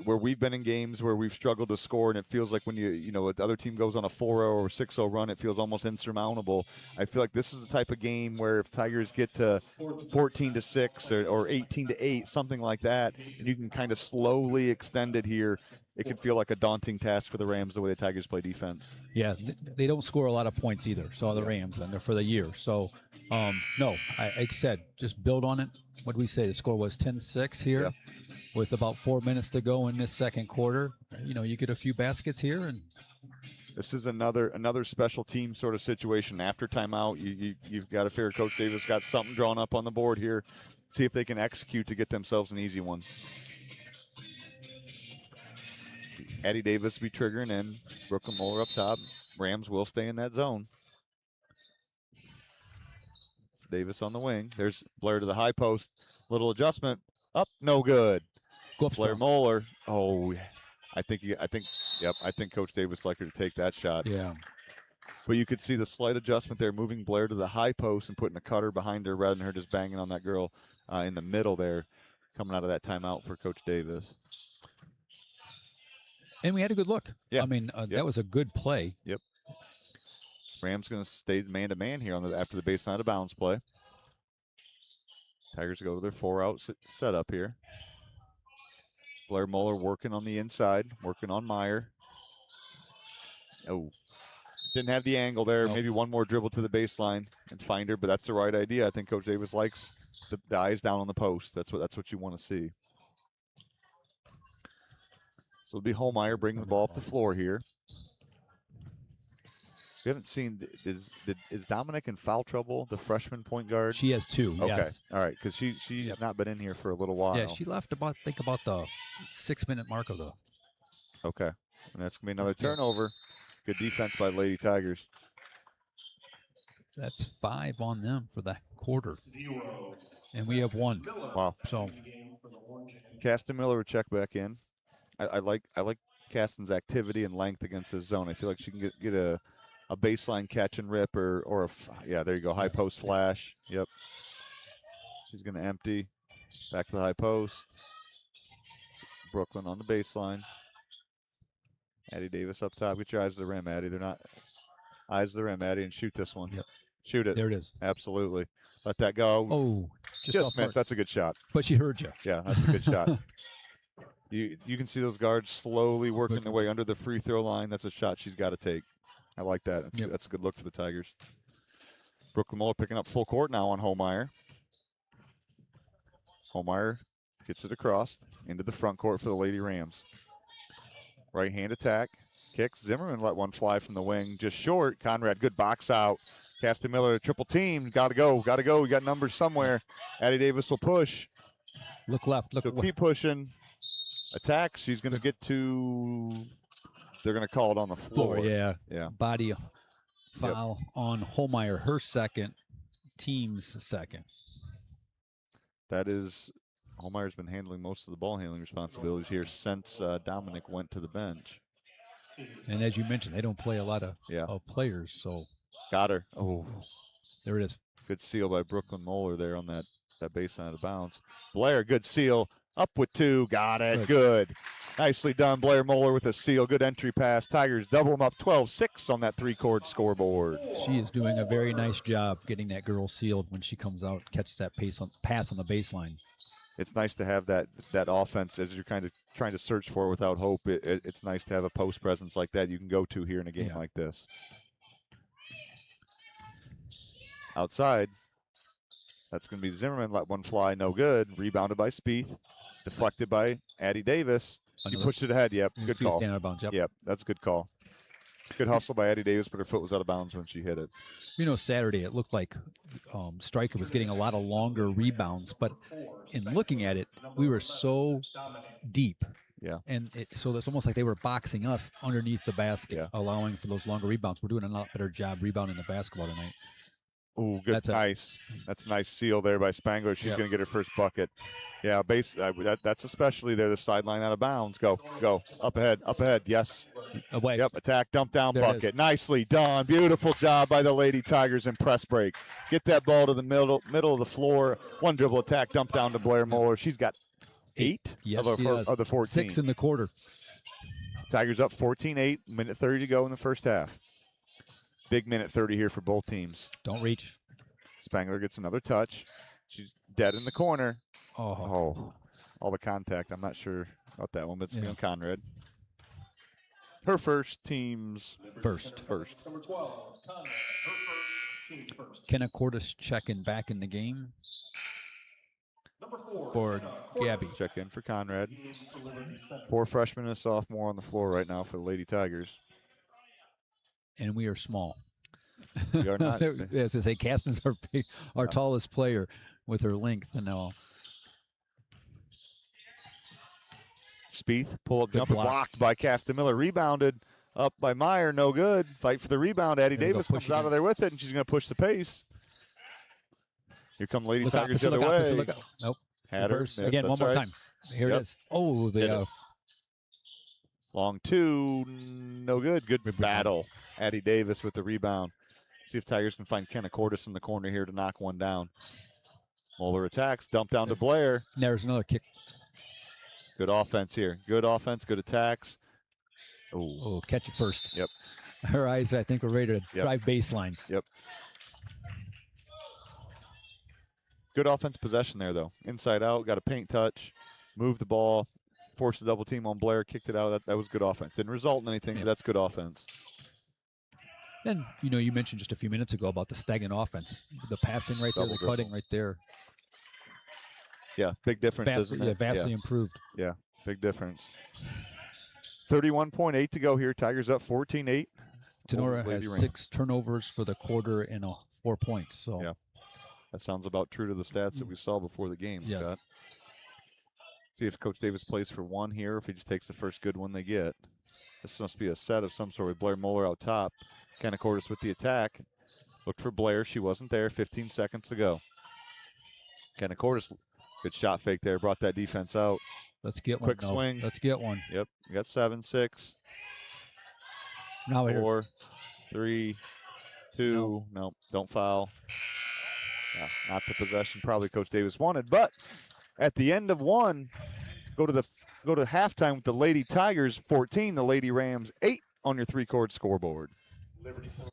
where we've been in games where we've struggled to score and it feels like when the other team goes on a 4-0 or 6-0 run, it feels almost insurmountable. I feel like this is the type of game where if Tigers get to 14-6 or 18-8, something like that, and you can kind of slowly extend it here, it can feel like a daunting task for the Rams the way the Tigers play defense. Yeah, they don't score a lot of points either. So the Rams, and they're for the year. So, no, like I said, just build on it. What did we say? The score was 10-6 here. Yeah. With about 4 minutes to go in this second quarter. You get a few baskets here, and this is another special team sort of situation. After timeout, you've got to figure Coach Davis got something drawn up on the board here. See if they can execute to get themselves an easy one. Addie Davis be triggering in. Brooklyn Moeller up top. Rams will stay in that zone. It's Davis on the wing. There's Blair to the high post. Little adjustment. Up, no good. go up Blair strong. Moeller. Oh, I think Coach Davis liked her to take that shot. Yeah. But you could see the slight adjustment there, moving Blair to the high post and putting a cutter behind her rather than her just banging on that girl in the middle there, coming out of that timeout for Coach Davis. And we had a good look. Yeah. I mean, that was a good play. Yep. Rams going to stay man-to-man here after the baseline out of bounds play. Tigers go to their 4-out setup here. Blair Moeller working on the inside, working on Meyer. Oh, didn't have the angle there. Nope. Maybe one more dribble to the baseline and find her, but that's the right idea. I think Coach Davis likes the eyes down on the post. That's what you want to see. So it'll be Holmeyer bringing the ball up the floor here. We haven't seen, is Dominic in foul trouble, the freshman point guard? She has 2. Okay, Yes. all right, because she's not been in here for a little while. Yeah, she left about the 6-minute mark of the. Okay, and that's going to be another turnover. Good defense by Lady Tigers. That's 5 on them for the quarter. And we have 1. Wow. So Caston Miller would check back in. I like Caston's activity and length against this zone. I feel like she can get a baseline catch and rip or there you go, high post flash. Yep. She's going to empty. Back to the high post. Brooklyn on the baseline. Addie Davis up top. Get your eyes to the rim, Addie. They're not eyes to the rim, Addie, and shoot this one. Yep. Shoot it. there it is. Absolutely. Let that go. Oh, just off missed. mark. That's a good shot. But she heard you. Yeah, that's a good shot. You can see those guards slowly working their way under the free throw line. That's a shot she's got to take. I like that. That's a good look for the Tigers. Brooklyn Moeller picking up full court now on Holmeyer. Holmeyer gets it across into the front court for the Lady Rams. Right hand attack. Kicks. Zimmerman let one fly from the wing. Just short. Conrad, good box out. Caston Miller, triple team. Got to go. We got numbers somewhere. Addie Davis will push. Look left. Look. So keep pushing. Attacks. She's going to get to. They're going to call it on the floor. Yeah. Yeah. Body foul on Holmeyer. Her second. Team's second. That is. Holmeyer's been handling most of the ball handling responsibilities here since Dominic went to the bench. And as you mentioned, they don't play a lot of players. So got her. Oh, there it is. Good seal by Brooklyn Moeller there on that baseline out of bounds. Blair, good seal. Up with 2. Got it. Good. Nicely done. Blair Moeller with a seal. Good entry pass. Tigers double them up 12-6 on that 3-chord scoreboard. She is doing a very nice job getting that girl sealed when she comes out, catches that pass on the baseline. It's nice to have that offense as you're kind of trying to search for without hope. It's nice to have a post presence like that you can go to here in a game like this. Outside, that's going to be Zimmerman. Let one fly, no good. Rebounded by Spieth. Deflected by Addie Davis. She pushed it ahead. Yep, good call. Out of bounds. Yep, that's a good call. Good hustle by Addie Davis, but her foot was out of bounds when she hit it. Saturday it looked like Stryker was getting a lot of longer rebounds, but in looking at it, we were so deep. Yeah. And so it's almost like they were boxing us underneath the basket, allowing for those longer rebounds. We're doing a lot better job rebounding the basketball tonight. Ooh, good, nice. That's a nice seal there by Spangler. She's going to get her first bucket. Yeah, that's especially there. The sideline out of bounds. Go, up ahead. Yes. Away. Yep, attack, dump down, There bucket. Nicely done. Beautiful job by the Lady Tigers in press break. Get that ball to the middle of the floor. One dribble attack, dump down to Blair Moeller. She's got 8 yes, of the 14. 6 in the quarter. Tigers up 14-8, minute 30 to go in the first half. Big minute 30 here for both teams. Don't reach. Spangler gets another touch. She's dead in the corner. Oh. All the contact. I'm not sure about that one, but it's on Conrad. Her first, team's first. Number 12, Conrad. Her first, team first. Kenna Cordes checking back in the game. Number 4 for Gabby. Check in for Conrad. 4 freshmen and a sophomore on the floor right now for the Lady Tigers. And we are small. We are not. As I say, Caston's our tallest player with her length and all. Spieth, pull-up jumper blocked by Castamiller. Rebounded up by Meyer, no good. Fight for the rebound. Addie Davis comes out of there with it, and she's going to push the pace. Here come Lady Tigers the other way. Nope. Had her. Yes, again, one more time. Here it is. Oh, long 2, no good. Good battle. Addie Davis with the rebound. See if Tigers can find Kenna Cordes in the corner here to knock one down. Moeller attacks, dump down to Blair. There's another kick. Good offense here. Good offense, good attacks. Oh, catch it first. Yep. Her eyes, I think, were ready to drive baseline. Yep. Good offense possession there, though. Inside out, got a paint touch, moved the ball, forced a double team on Blair, kicked it out. That was good offense. Didn't result in anything, but that's good offense. And, you mentioned just a few minutes ago about the stagnant offense. The passing right there, the cutting right there. Yeah, big difference, isn't it? Vastly improved. Yeah, big difference. 31.8 to go here. Tigers up 14-8. Tenora has 6 turnovers for the quarter and 4 points. So yeah, that sounds about true to the stats that we saw before the game. Yes. Scott. See if Coach Davis plays for one here, if he just takes the first good one they get. This must be a set of some sort with Blair Moeller out top. Kenna Cordes with the attack. Looked for Blair. She wasn't there. 15 seconds to go. Kenna Cordes, good shot fake there. Brought that defense out. Let's get one. Quick swing. Let's get one. Yep. We got 7, 6. Now 4, 3, 2. Nope. Don't foul. Yeah, not the possession probably Coach Davis wanted, but at the end of one, go to halftime with the Lady Tigers 14, the Lady Rams 8 on your 3-chord scoreboard. Liberty Center.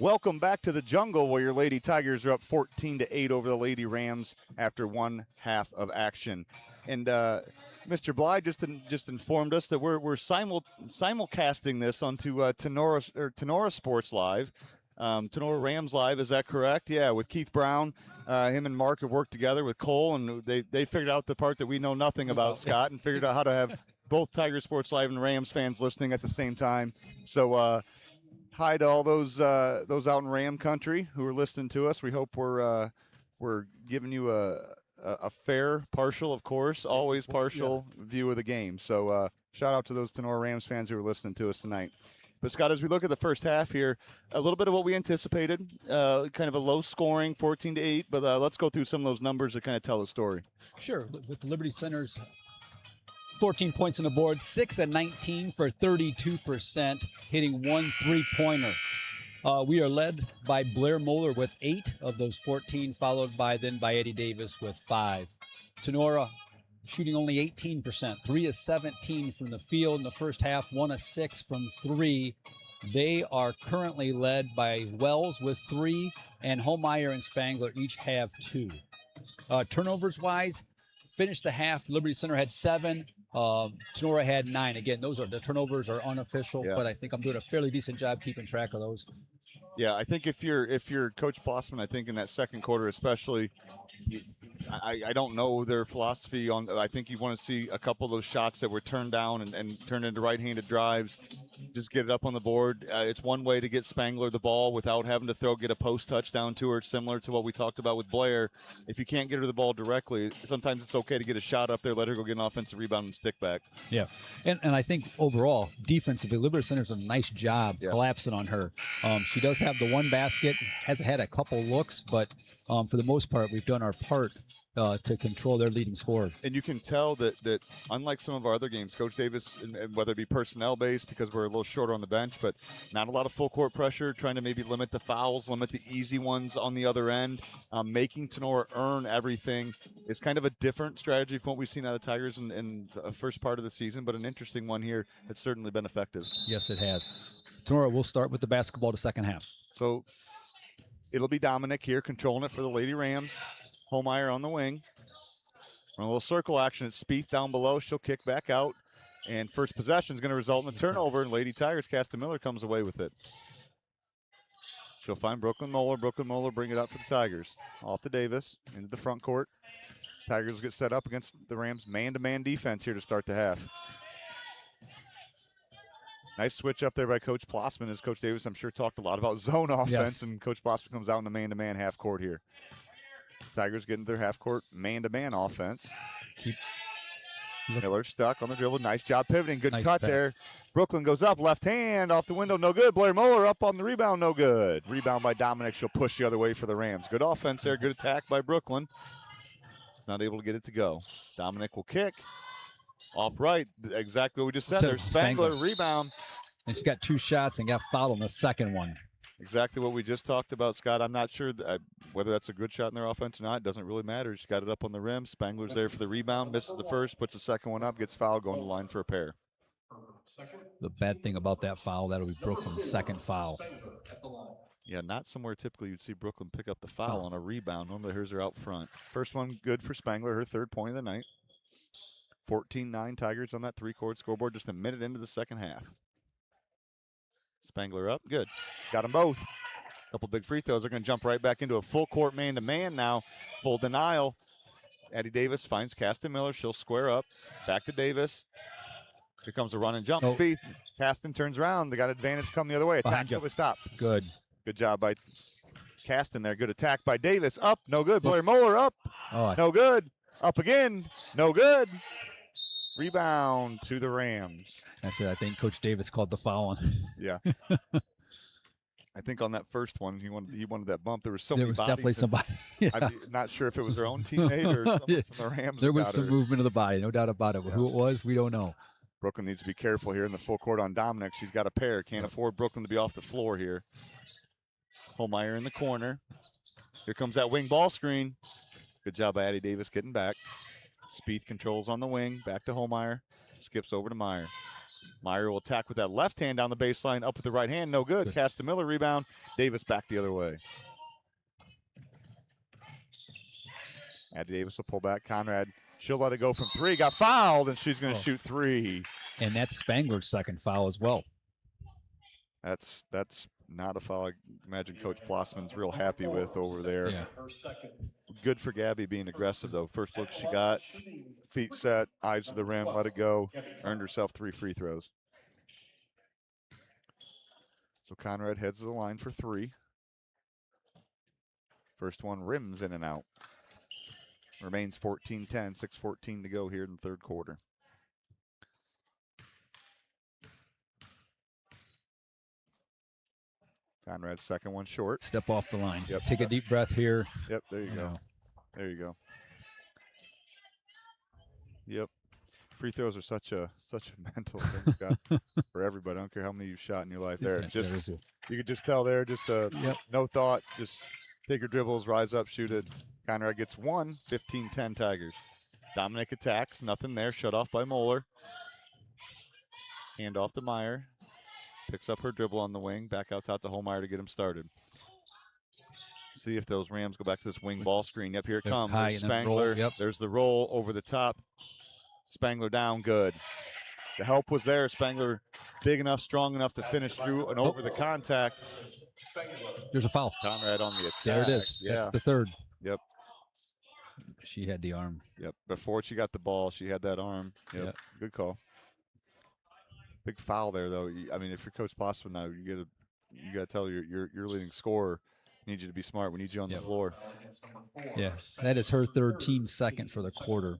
Welcome back to the jungle where your Lady Tigers are up 14-8 over the Lady Rams after one half of action. And Mr. Bly just informed us that we're simulcasting this onto Tinora Sports Live. Tinora Rams Live, is that correct? Yeah, with Keith Brown. Him and Mark have worked together with Cole, and they figured out the part that we know nothing about, Scott, and figured out how to have both Tiger Sports Live and Rams fans listening at the same time. So hi to all those out in Ram country who are listening to us. We hope we're giving you a fair, partial, of course, always partial view of the game. So shout out to those Tinora Rams fans who are listening to us tonight. But Scott, as we look at the first half here, a little bit of what we anticipated, kind of a low scoring, 14-8. But let's go through some of those numbers that kind of tell the story. Sure. With the Liberty Centers, 14 points on the board, 6 and 19 for 32%, hitting 1 3-pointer. We are led by Blair Moeller with 8 of those 14, followed by Eddie Davis with 5. Tinora shooting only 18%, 3 of 17 from the field in the first half, 1 of 6 from 3. They are currently led by Wells with 3, and Holmeyer and Spangler each have 2. Turnovers-wise, finished the half, Liberty Center had 7. Tinora had 9. Again, the turnovers are unofficial, but I think I'm doing a fairly decent job keeping track of those. Yeah, I think if you're Coach Blossman, I think in that second quarter especially, I don't know their philosophy on. I think you want to see a couple of those shots that were turned down and turned into right-handed drives. Just get it up on the board. It's one way to get Spangler the ball without having to get a post touchdown to her, similar to what we talked about with Blair. If you can't get her the ball directly, sometimes it's okay to get a shot up there, let her go get an offensive rebound and stick back. Yeah, and I think overall, defensively, Liberty Center's done a nice job collapsing on her. She does have the one basket, has had a couple looks, but for the most part, we've done our part to control their leading scorer. And you can tell that unlike some of our other games, Coach Davis, and whether it be personnel-based because we're a little shorter on the bench, but not a lot of full-court pressure, trying to maybe limit the fouls, limit the easy ones on the other end, making Tinora earn everything is kind of a different strategy from what we've seen out of the Tigers in the first part of the season, but an interesting one here that's certainly been effective. Yes, it has. Tinora, we'll start with the basketball to second half. So it'll be Dominic here controlling it for the Lady Rams. Holmeyer on the wing. On a little circle action, it's Spieth down below. She'll kick back out. And first possession is going to result in a turnover, and Lady Tigers, Caston Miller comes away with it. She'll find Brooklyn Moeller. Brooklyn Moeller bring it up for the Tigers. Off to Davis, into the front court. Tigers get set up against the Rams' man-to-man defense here to start the half. Nice switch up there by Coach Blossman, as Coach Davis, I'm sure, talked a lot about zone offense, and Coach Blossman comes out in the man-to-man half court here. Tigers getting their half-court man-to-man offense. Miller stuck on the dribble. Nice job pivoting. Good cut there. Brooklyn goes up. Left hand off the window. No good. Blair Moeller up on the rebound. No good. Rebound by Dominic. She'll push the other way for the Rams. Good offense there. Good attack by Brooklyn. Not able to get it to go. Dominic will kick. Off right. Exactly what we just said. There's Spangler. Rebound. And she's got 2 shots and got fouled on the second one. Exactly what we just talked about, Scott. I'm not sure whether that's a good shot in their offense or not. It doesn't really matter. She's got it up on the rim. Spangler's there for the rebound. Misses the first, puts the second one up, gets fouled, going to the line for a pair. The bad thing about that foul, that'll be Brooklyn's second foul. Yeah, not somewhere typically you'd see Brooklyn pick up the foul on a rebound. Normally hers are out front. First one good for Spangler, her 3rd point of the night. 14-9 Tigers on that 3-court scoreboard just a minute into the second half. Spangler up, good. Got them both. Couple big free throws. They're going to jump right back into a full court man-to-man now. Full denial. Eddie Davis finds Caston Miller. She'll square up. Back to Davis. Here comes a run and jump. Speed. Caston turns around. They got advantage come the other way. Attack till they stop. Good. Good job by Caston there. Good attack by Davis. Up. No good. Blair Moeller up. No good. Up again. No good. Rebound to the Rams. That's it. I think Coach Davis called the foul on. Yeah. I think on that first one, he wanted that bump. There was so many bodies. There was definitely somebody. Yeah. I'm not sure if it was their own teammate or someone from the Rams. There was some movement of the body, no doubt about it. But who it was, we don't know. Brooklyn needs to be careful here in the full court on Dominic. She's got a pair. Can't afford Brooklyn to be off the floor here. Holmeyer in the corner. Here comes that wing ball screen. Good job by Addie Davis getting back. Spieth controls on the wing. Back to Holmeyer. Skips over to Meyer. Meyer will attack with that left hand down the baseline, up with the right hand, no good. Castamiller rebound, Davis back the other way. Addie Davis will pull back. Conrad, she'll let it go from 3. Got fouled, and she's going to shoot 3. And that's Spangler's second foul as well. That's not a foul I imagine Coach Blossman's real happy with over there. Yeah. Good for Gabby being aggressive, though. First look she got, feet set, eyes to the rim, let it go, earned herself 3 free throws. So Conrad heads to the line for 3. First one rims in and out. Remains 14-10, 6:14 to go here in the third quarter. Conrad's second one short. Step off the line. Yep. Take a deep breath here. Yep, there you go. There you go. Yep. Free throws are such a mental thing, Scott, for everybody. I don't care how many you've shot in your life. There, just you could just tell there, just no thought, just take your dribbles, rise up, shoot it. Conrad gets 1, 15-10 Tigers. Dominic attacks, nothing there, shut off by Moeller. Hand off to Meyer. Picks up her dribble on the wing, back out top to Holmeyer to get him started. See if those Rams go back to this wing ball screen. Yep, here it comes. There's Spangler. Yep. There's the roll over the top. Spangler down, good. The help was there. Spangler big enough, strong enough to finish through and over the contact. There's a foul. Conrad on the attack. There it is. Yeah. That's the third. Yep. She had the arm. Yep. Before she got the ball, she had that arm. Yep. Good call. Big foul there, though. I mean, if you're Coach Blossman now, you gotta tell your leading scorer, need you to be smart. We need you on the floor. Yeah, that is her third, team second for the quarter.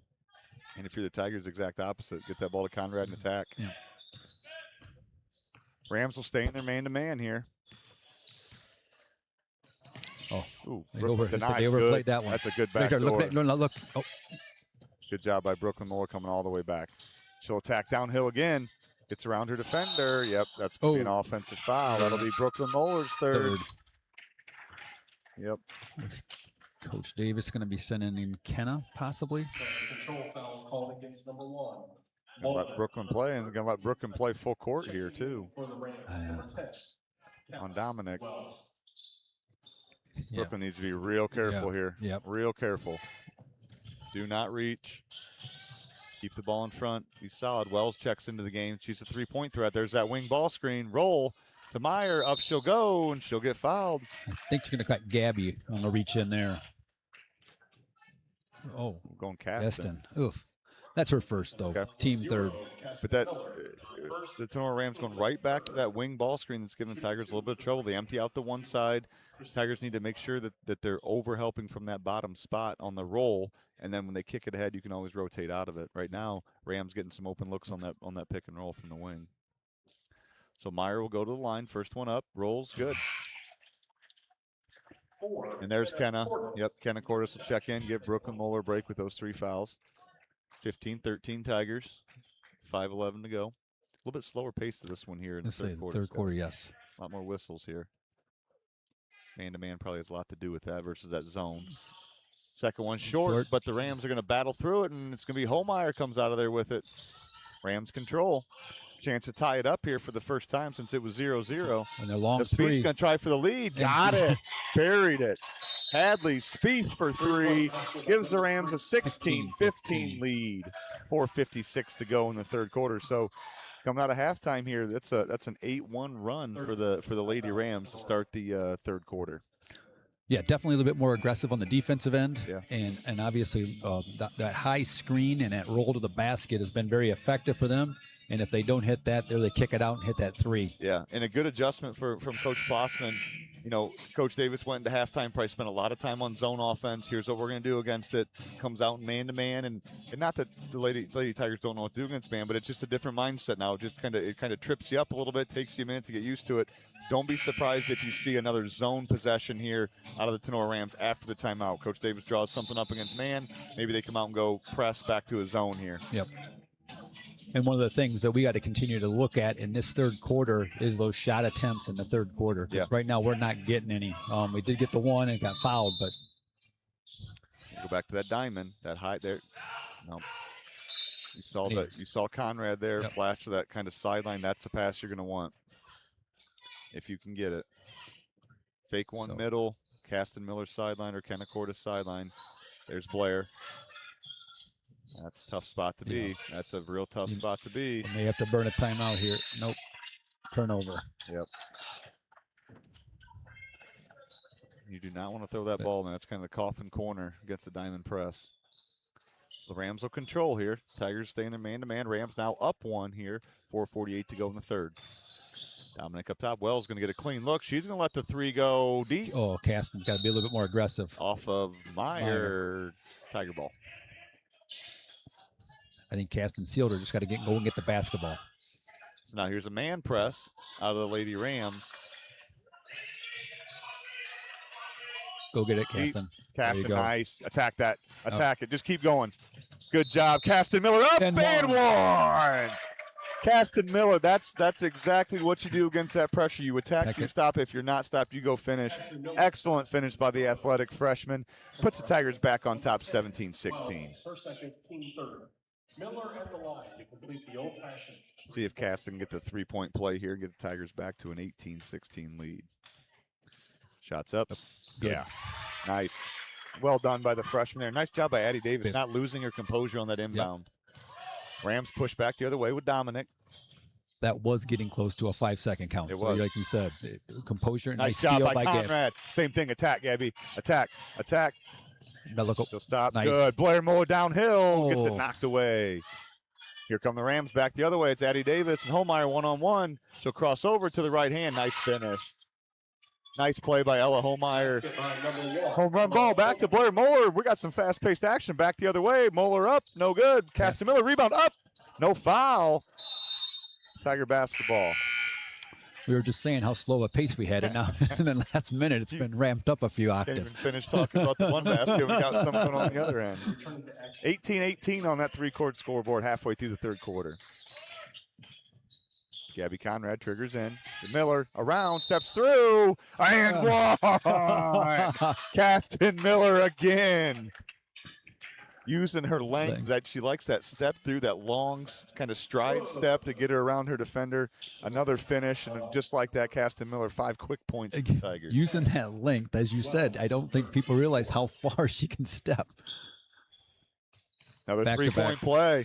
And if you're the Tigers, exact opposite. Get that ball to Conrad and attack. Yeah. Rams will stay in their man-to-man here. Oh, ooh, they overplayed that one. That's a good back door. Look. Oh. Good job by Brooklyn Muller coming all the way back. She'll attack downhill again. Gets around her defender. Yep, that's going to be an offensive foul. That'll be Brooklyn Muller's third. Yep. Coach Davis going to be sending in Kenna, possibly. Control foul called against number 1. Gonna let Brooklyn play, and going to let Brooklyn play full court here, too. For the Rams, number 10. On Dominic. Yeah. Brooklyn needs to be real careful here. Yep. Real careful. Do not reach. Keep the ball in front. Be solid. Wells checks into the game. She's a three-point threat. There's that wing ball screen. Roll to Meyer. Up she'll go, and she'll get fouled. I think she's going to cut Gabby on the reach in there. Oh, going Caston. Oof. That's her first, though. Okay. Team third. But that the Tinora Rams going right back to that wing ball screen that's giving the Tigers a little bit of trouble. They empty out the one side. Tigers need to make sure that they're over-helping from that bottom spot on the roll, and then when they kick it ahead, you can always rotate out of it. Right now, Rams getting some open looks on that pick and roll from the wing. So Meyer will go to the line. First one up. Rolls. Good. And there's Kenna. Yep, Kenna Cordes will check in, give Brooklyn Muller a break with those 3 fouls. 15-13 Tigers. 5:11 to go. A little bit slower pace to this one here in the third quarter. Third quarter, yes. A lot more whistles here. Man-to-man probably has a lot to do with that versus that zone. Second one short, but the Rams are going to battle through it, and it's going to be Holmeyer comes out of there with it. Rams control. Chance to tie it up here for the first time since it was 0-0. And they're long Spieth's going to try for the lead. Got it. Buried it. Hadley, Spieth for 3. Gives the Rams a 16-15 lead. 4:56 to go in the third quarter. So coming out of halftime here, that's an 8-1 run for the Lady Rams to start the third quarter. Yeah, definitely a little bit more aggressive on the defensive end. Yeah. And obviously that high screen and that roll to the basket has been very effective for them. And if they don't hit that, they kick it out and hit that 3. Yeah, and a good adjustment from Coach Blossman. You know, Coach Davis went into halftime, probably spent a lot of time on zone offense. Here's what we're going to do against it. Comes out man-to-man. And not that the Lady Tigers don't know what to do against man, but it's just a different mindset now. It kind of trips you up a little bit, takes you a minute to get used to it. Don't be surprised if you see another zone possession here out of the Tinora Rams after the timeout. Coach Davis draws something up against man. Maybe they come out and go press back to a zone here. Yep. And one of the things that we got to continue to look at in this third quarter is those shot attempts in the third quarter. Yeah. Right now, we're not getting any. We did get the one and got fouled, but. Go back to that diamond, that high there. No. You saw that. You saw Conrad there flash to that kind of sideline. That's the pass you're going to want if you can get it. Fake one middle, Caston Miller sideline or Kennecortis sideline. There's Blair. That's a tough spot to be. That's a real tough spot to be. May have to burn a timeout here. Nope. Turnover. Yep. You do not want to throw that ball in. That's kind of the coffin corner against the diamond press. So the Rams will control here. Tigers stay in their man-to-man. Rams now up one here. 4:48 to go in the third. Dominic up top. Wells going to get a clean look. She's going to let the three go deep. Oh, Caston's got to be a little bit more aggressive. Off of Meyer. Tiger ball. I think Caston Sealder just got to go and get the basketball. So now here's a man press out of the Lady Rams. Go get it, Caston. Caston, nice. Attack that. Attack it. Just keep going. Good job. Caston Miller up and one. Caston Miller, that's exactly what you do against that pressure. You attack, you stop. If you're not stopped, you go finish. Excellent finish by the athletic freshman. Puts the Tigers back on top 17-16. Her second, team third. Miller at the line to complete the old-fashioned. See if Caston can get the three-point play here, get the Tigers back to an 18-16 lead. Shots up. Good. Yeah, nice. Well done by the freshman there. Nice job by Addie Davis, not losing her composure on that inbound. Rams push back the other way with Dominic. That was getting close to a 5-second count. It so was. Like you said, composure. Nice job by Conrad. Same thing. Attack, Gabby. Attack. She'll stop. Nice. Good. Blair Muller downhill. Gets it knocked away. Here come the Rams back the other way. It's Addie Davis and Holmeyer one-on-one. She'll cross over to the right hand. Nice finish. Nice play by Ella Holmeyer. Home run ball back to Blair Muller. We got some fast-paced action back the other way. Muller up. No good. Caston Miller rebound up. No foul. Tiger basketball. We were just saying how slow a pace we had, and now in the last minute it's been ramped up a few Can't octaves. even finish talking about the one basket. We got something on the other end. 18-18 on that three-court scoreboard halfway through the third quarter. Gabby Conrad triggers in. Miller around, steps through, and one. Caston Miller again. Using her length, that she likes that step through, that long kind of stride step to get her around her defender. Another finish, and just like that, Caston Miller, 5 quick points for the Tigers. Using that length, as you said, I don't think people realize how far she can step. Another three-point play.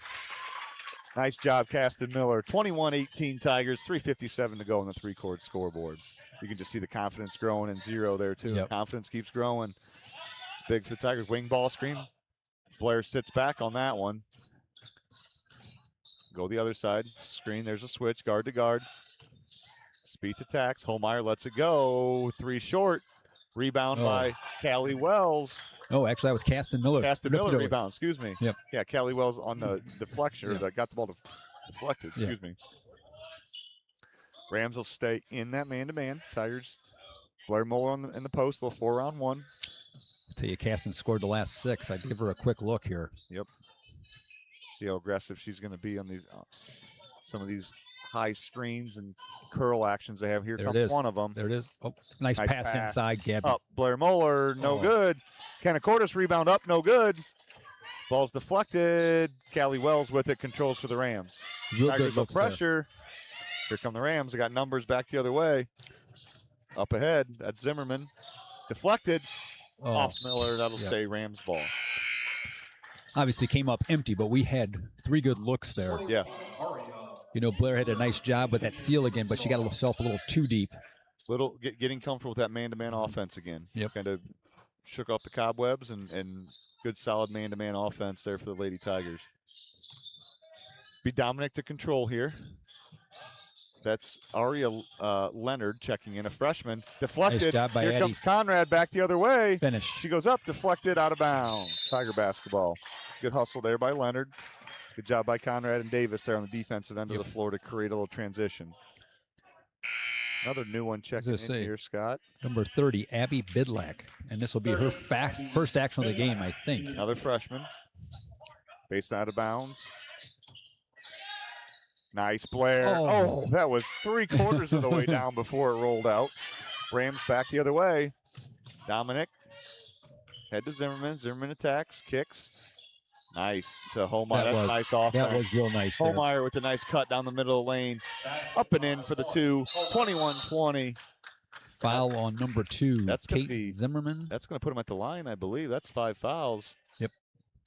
Nice job, Caston Miller. 21-18 Tigers, 3:57 to go on the three-court scoreboard. You can just see the confidence growing in zero there, too. Yep. Confidence keeps growing. It's big for the Tigers. Wing ball screen. Blair sits back on that one. Go the other side. Screen, there's a switch, guard to guard. Speed attacks. Holmeyer lets it go. Three short. Rebound by Callie Wells. Oh, actually, that was Caston Miller. Caston Miller rebound, excuse me. Yep. Yeah, Callie Wells on the deflection, or got the ball deflected, excuse me. Rams will stay in that man-to-man. Tigers, Blair Muller in the post, little 4-on-1. I'll tell you, Caston scored the last 6. I'd give her a quick look here. Yep. See how aggressive she's going to be on these, some of these high screens and curl actions they have. Here comes one of them. There it is. Oh, nice pass inside, Gabby. Up, Blair Muller, no good. Kennecortis rebound up, no good. Ball's deflected. Callie Wells with it, controls for the Rams. Real Tigers good will looks there. pressure. Here come the Rams. They got numbers back the other way. Up ahead, that's Zimmerman. Deflected. Off Miller, that'll stay Rams ball. Obviously came up empty, but we had 3 good looks there. Yeah. You know, Blair had a nice job with that seal again, but she got herself a little too deep. Getting comfortable with that man-to-man offense again. Yep. Kind of shook off the cobwebs and good solid man-to-man offense there for the Lady Tigers. Be Dominic to control here. That's Aria Leonard checking in, a freshman. Deflected. Nice job by Here Addie. comes Conrad back the other way. Finish. She goes up, deflected, out of bounds. Tiger basketball. Good hustle there by Leonard. Good job by Conrad and Davis there on the defensive end of the floor to create a little transition. Another new one checking in here, Scott. Number 30, Abby Bidlack. And this will be her first action of the game, I think. Another freshman. Base out of bounds. Nice, Blair. Oh, that was 3/4 of the way down before it rolled out. Rams back the other way. Dominic. Head to Zimmerman. Zimmerman attacks, kicks. Nice to Holmeyer. That That's was- nice offense. That was real nice there. Holmeyer with a nice cut down the middle of the lane. Up and in for the 2. 21-20. Foul on number 2, That's gonna Kate be- Zimmerman. That's going to put him at the line, I believe. That's 5 fouls. Yep.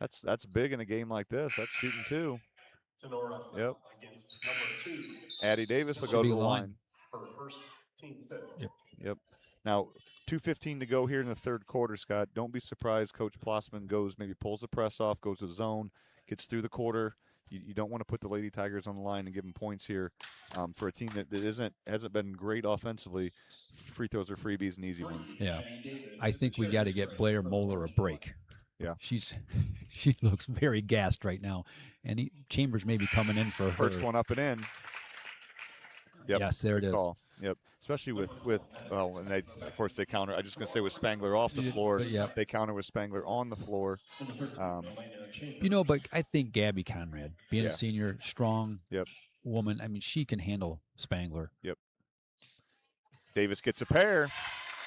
That's big in a game like this. That's shooting 2. Tinora Yep. against number 2. Addie Davis will Should go be to the line. line. Her first team fifth. Yep. Now, 2:15 to go here in the third quarter, Scott. Don't be surprised. Coach Plossman maybe pulls the press off, goes to the zone, gets through the quarter. You don't want to put the Lady Tigers on the line and give them points here for a team that hasn't been great offensively. Free throws are freebies and easy ones. Yeah. I think we got to get Blair Moeller a break. Yeah. She looks very gassed right now. And Chambers may be coming in for her. First one up and in. Yep. Yes, there it is. Call. Yep. Especially with and they of course they counter. I was just gonna say with Spangler off the floor. But yeah. They counter with Spangler on the floor. But I think Gabby Conrad, being Yeah. a senior, strong Yep. woman, I mean, she can handle Spangler. Davis gets a pair.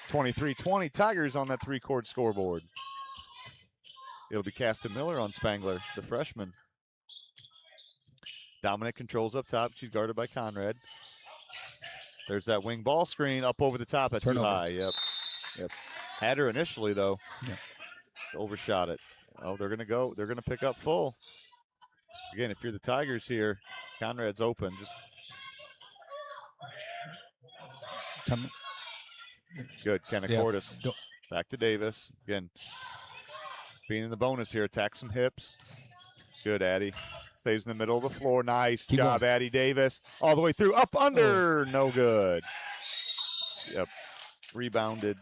23-20 Tigers on that 3-court scoreboard. It'll be Caston Miller on Spangler, the freshman. Dominic controls up top. She's guarded by Conrad. There's that wing ball screen up over the top. That's too Turnover. high. Yep. Had her initially, though. Yep. Overshot it. Oh, they're going to go. They're going to pick up full. Again, if you're the Tigers here, Conrad's open. Just good. Kenna Yeah. Cordes. Don't- Back to Davis. Again, being in the bonus here. Attack some hips. Good, Addie. Stays in the middle of the floor. Nice Keep job, going. Addie Davis. All the way through. Up, under. No good. Yep. Rebounded.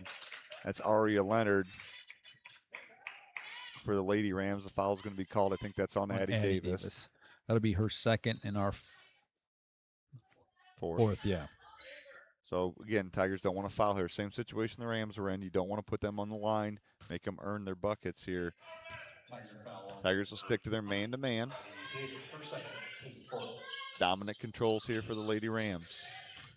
That's Aria Leonard. For the Lady Rams, the foul's going to be called. I think that's on Addie Davis. That'll be her second and our fourth, yeah. So, again, Tigers don't want to foul her. Same situation the Rams were in. You don't want to put them on the line, make them earn their buckets here. Tigers will stick to their man-to-man. Dominant controls here for the Lady Rams.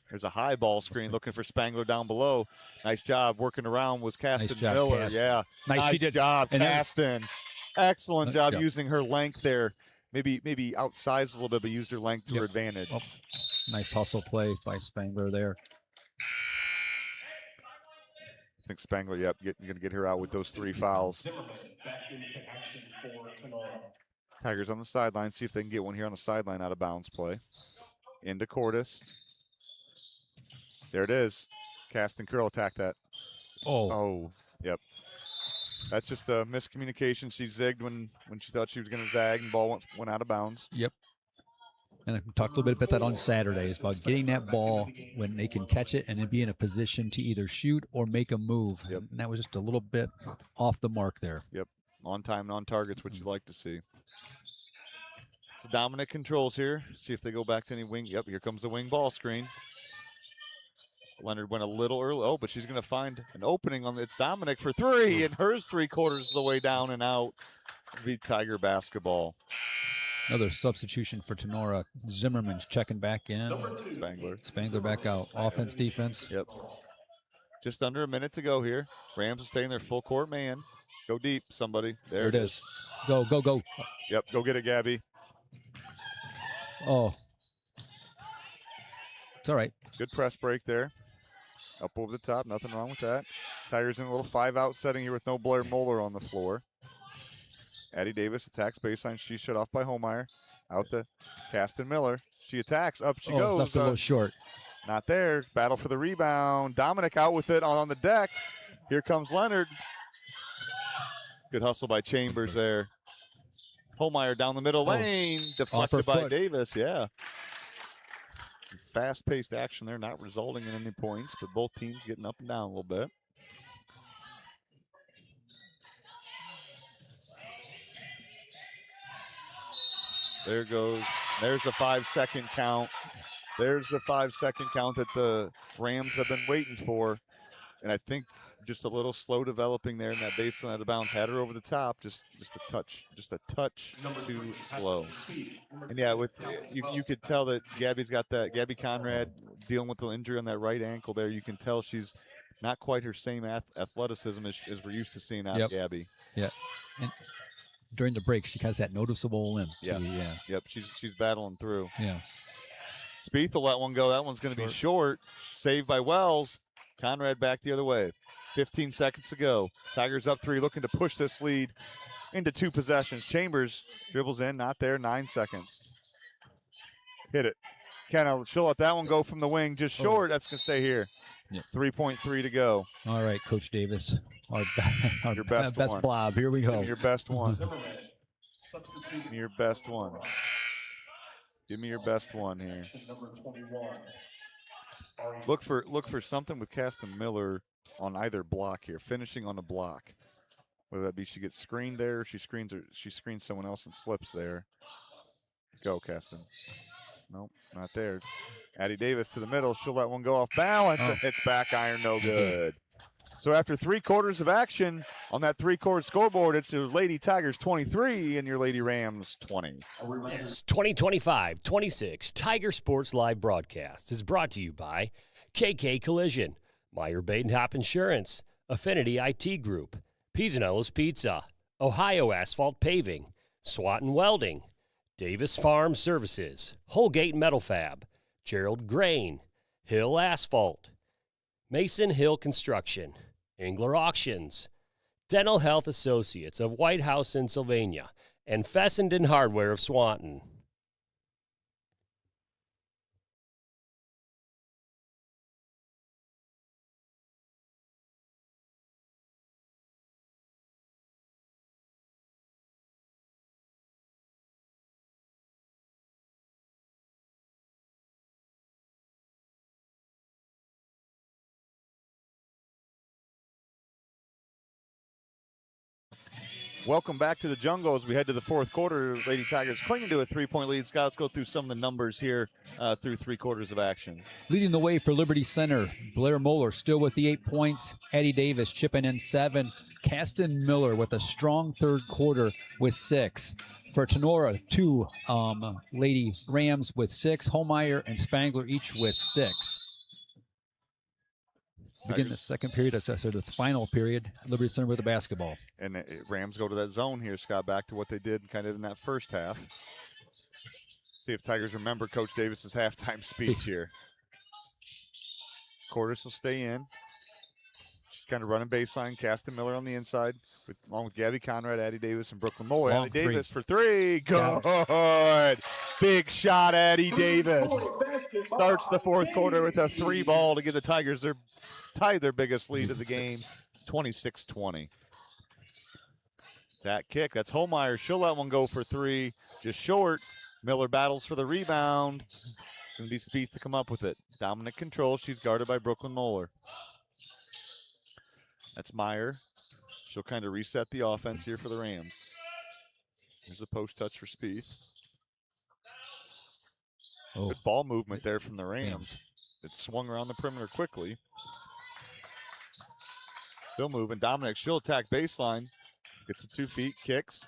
There's a high ball screen looking for Spangler down below. Nice job working around was Caston job, Miller. Caston. Yeah, Nice, she did. job, And then- Caston. Excellent Nice job job. using her length there. Maybe outsized a little bit, but used her length to her Yep. advantage. Oh, nice hustle play by Spangler there. I think Spangler, you're going to get her out with those 3 fouls. Zimmerman back into action for Tinora. Tigers on the sideline. See if they can get one here on the sideline out of bounds play. Into Cordes. There it is. Cast and curl attack that. Oh, yep. That's just a miscommunication. She zigged when she thought she was going to zag and ball went out of bounds. Yep. And I talked a little bit about that on Saturdays about getting that ball when they can catch it and then be in a position to either shoot or make a move. Yep. And that was just a little bit off the mark there. On time and on target's what you like to see. So Dominic controls here. See if they go back to any wing. Yep, here comes the wing ball screen. Leonard went a little early. Oh, but she's going to find an opening on it's Dominic for 3, and hers 3/4 of the way down and out. It'll be Tiger basketball. Another substitution for Tinora. Zimmerman's checking back in. Spangler back out. Offense, defense. Yep. Just under a minute to go here. Rams will stay in their full court man. Go deep, somebody. There it is. Go, go, go. Yep, go get it, Gabby. Oh. It's all right. Good press break there. Up over the top, nothing wrong with that. Tigers in a little 5-out setting here with no Blair Moeller on the floor. Addie Davis attacks baseline. She's shut off by Holmeyer. Out to Caston Miller. She attacks. Up she goes. Left a little short. Not there. Battle for the rebound. Dominic out with it on the deck. Here comes Leonard. Good hustle by Chambers there. Holmeyer down the middle lane. Deflected by foot. Davis. Yeah. Fast-paced action there, not resulting in any points, but both teams getting up and down a little bit. There goes. There's a 5-second count. There's the 5-second count that the Rams have been waiting for. And I think just a little slow developing there in that baseline out of bounds. Had her over the top, just a touch too slow. And yeah, with you could tell that Gabby's got that. Gabby Conrad dealing with the injury on that right ankle there. You can tell she's not quite her same athleticism as we're used to seeing out of Gabby. Yeah. And during the break, she has that noticeable limp. Yeah. Too. Yeah. Yep, she's battling through. Yeah. Spieth will let one go. That one's going to be short. Saved by Wells. Conrad back the other way. 15 seconds to go. Tigers up 3, looking to push this lead into 2 possessions. Chambers dribbles in, not there. 9 seconds. Hit it. She'll let that one go from the wing, just short. That's going to stay here. Yeah. 3.3 to go. All right, Coach Davis. Our Your best one. blob. Here we Give go. me your best one. Zimmerman, Give me your best one. Give me your best one here. Number 21. Look for something with Caston Miller on either block here, finishing on a block. Whether that be she gets screened there, or she screens someone else and slips there. Go, Caston. Nope, not there. Addie Davis to the middle. She'll let one go off balance. Oh. It's back iron, no good. So after 3 quarters of action on that 3-quarter scoreboard, it's your Lady Tigers 23 and your Lady Rams 20. This 2025-26 Tiger Sports Live broadcast is brought to you by KK Collision, Meyer Badenhop Insurance, Affinity IT Group, Pisanello's Pizza, Ohio Asphalt Paving, Swanton Welding, Davis Farm Services, Holgate Metal Fab, Gerald Grain, Hill Asphalt, Mason Hill Construction, Engler Auctions, Dental Health Associates of White House in Sylvania, and Fessenden Hardware of Swanton. Welcome back to the jungle as we head to the 4th quarter. Lady Tigers clinging to a 3-point lead. Scott, let's go through some of the numbers here through 3 quarters of action. Leading the way for Liberty Center, Blair Moeller still with the 8 points. Addie Davis chipping in 7. Caston Miller with a strong 3rd quarter with 6. For Tinora, 2 Lady Rams with 6. Holmeyer and Spangler each with 6. Begin the second period, the final period, Liberty Center with the basketball. And Rams go to that zone here, Scott, back to what they did kind of in that first half. See if Tigers remember Coach Davis's halftime speech here. Cordis will stay in. She's kind of running baseline. Caston Miller on the inside, along with Gabby Conrad, Addie Davis, and Brooklyn Moore. Long Addie Davis three. for 3. Good. Big shot, Addie Davis. Starts the 4th quarter with a 3 ball to give the Tigers tied their biggest lead of the game, 26-20. That kick, that's Holmeyer. She'll let one go for 3, just short. Miller battles for the rebound. It's going to be Spieth to come up with it. Dominant control. She's guarded by Brooklyn Moeller. That's Meyer. She'll kind of reset the offense here for the Rams. Here's a post touch for Spieth. Oh. Good ball movement there from the Rams. It swung around the perimeter quickly. Still moving. Dominic, she'll attack baseline. Gets the 2 feet, kicks.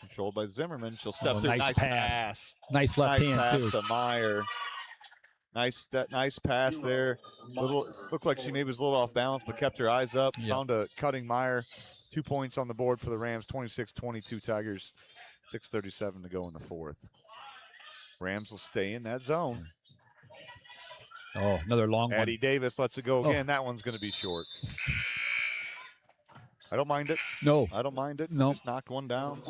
Controlled by Zimmerman. She'll step through. Nice pass. Nice left hand, pass too. to Meyer. Nice pass there. Looked like she maybe was a little off balance, but kept her eyes up. Yep. Found a cutting Meyer. 2 points on the board for the Rams. 26-22 Tigers. 6:37 to go in the 4th. Rams will stay in that zone. Oh, another long one. Addie Davis lets it go again. That one's going to be short. I don't mind it. No. I don't mind it. No. Just knocked one down.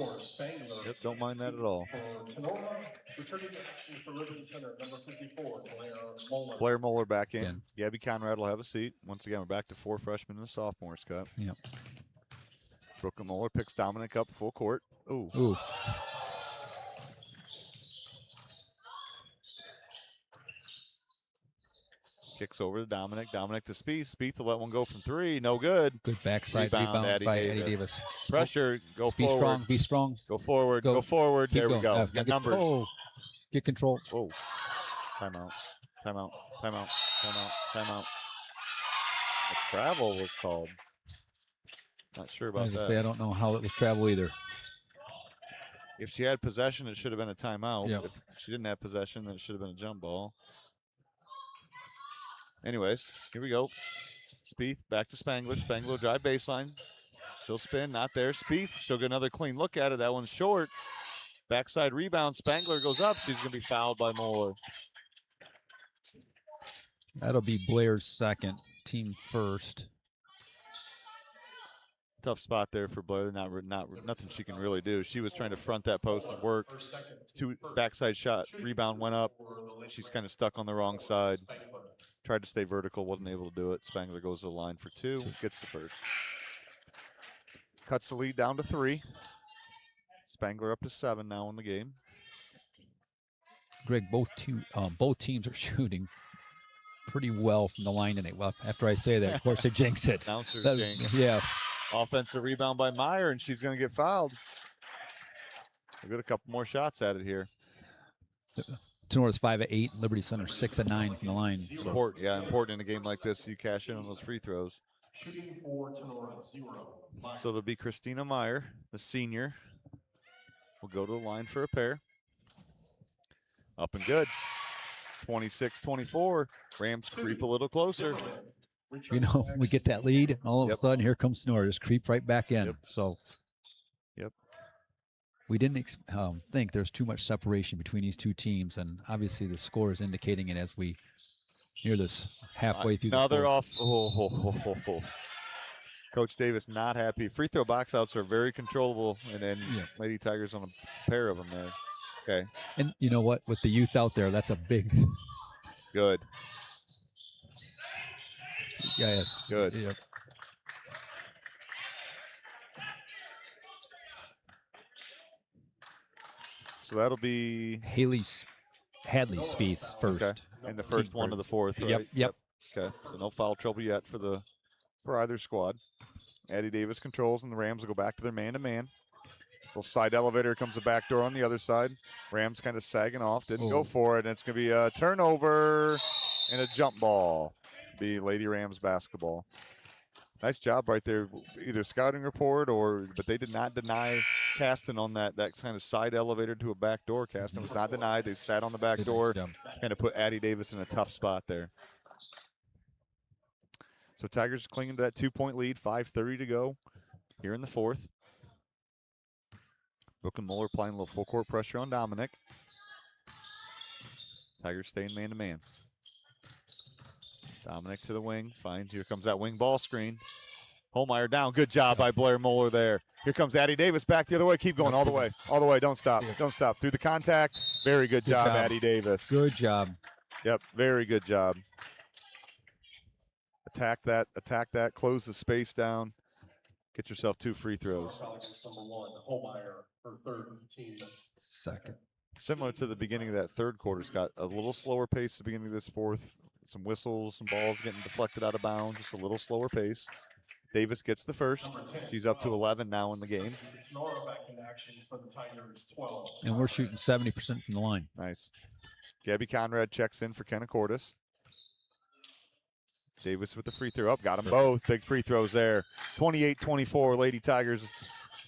Yep, don't mind that at all. For Tinora, returning to action for Liberty Center, number 54, Blair Moeller. Blair Moeller back in. Again. Gabby Conrad will have a seat. Once again, we're back to 4 freshmen and a sophomore, Scott. Yep. Brooklyn Moeller picks Dominic up full court. Ooh. Ooh. Kicks over to Dominic. Dominic to Spieth. Spieth will let one go from 3. No good. Good backside rebound Addie by Davis. Addie Davis. Pressure. Go Be forward. strong. Be strong. Go forward. Go. Go forward. Keep There we going. go. Gotta Get get- numbers. Oh. Get control. Oh. Timeout. Timeout. Timeout. Timeout. Timeout. A travel was called. Not sure I about was gonna that. say, I don't know how it was travel either. If she had possession, it should have been a timeout. Yep. If she didn't have possession, then it should have been a jump ball. Anyways, here we go. Spieth back to Spangler. Spangler drive baseline. She'll spin, not there. Spieth, she'll get another clean look at it. That one's short. Backside rebound. Spangler goes up. She's going to be fouled by Moeller. That'll be Blair's second, team first. Tough spot there for Blair. Nothing she can really do. She was trying to front that post and work. Backside shot, rebound went up. She's kind of stuck on the wrong side. Tried to stay vertical, wasn't able to do it. Spangler goes to the line for 2, gets the first. Cuts the lead down to 3. Spangler up to 7 now in the game. Greg, both teams are shooting pretty well from the line tonight. Well, after I say that, of course, I jinx it. Announcer That- jinx. Yeah. Offensive rebound by Meyer, and she's going to get fouled. We'll get a couple more shots at it here. Tenora's 5 of 8, Liberty Center 6 of 9 from the line. So Important in a game like this. You cash in on those free throws. Shooting for Tinora, 0. So it'll be Christina Meyer, the senior. Will go to the line for a pair. Up and good. 26-24. Rams creep a little closer. you know, we get that lead, and all of a sudden, here comes Tinora, just creep right back in. Yep. So, Yep. We didn't think there's too much separation between these two teams, and obviously the score is indicating it as we near this halfway through. Another the off. Coach Davis not happy. Free throw box outs are very controllable, and then Lady Tigers on a pair of them there. Okay. And you know what? With the youth out there, that's a big. Good. Yeah. Good. Yeah. So that'll be Hadley Spieth first. okay. And the first one of the fourth, right? Yep. Okay. So no foul trouble yet for either squad. Addie Davis controls, and the Rams will go back to their man-to-man. Little side elevator, comes a back door on the other side. Rams kind of sagging off, didn't go for it, and it's going to be a turnover and a jump ball. Be Lady Rams basketball. Nice job right there, either scouting report but they did not deny Caston on that kind of side elevator to a back door. Caston was not denied. They sat on the back door, kind of put Addie Davis in a tough spot there. So Tigers clinging to that 2-point lead, 5:30 to go here in the fourth. Brooklyn Muller applying a little full court pressure on Dominic. Tigers staying man-to-man. Dominic to the wing, finds, here comes that wing ball screen. Holmeyer down, good job by Blair Muller there. Here comes Addie Davis back the other way, keep going all the way, don't stop, through the contact. Very good job, Addie Davis. Good job. Yep, very good job. Attack that, close the space down. Get yourself 2 free throws. Number 1, Holmeyer, her third team. Second. Similar to the beginning of that third quarter, Scott, a little slower pace at the beginning of this fourth. Some whistles, some balls getting deflected out of bounds, just a little slower pace. Davis gets the first. She's up to 11 now in the game. Tinora back in action for the Tigers, 12. And we're shooting 70% from the line. Nice. Gabby Conrad checks in for Kenna Cordes. Davis with the free throw up, got them both. Big free throws there. 28-24, Lady Tigers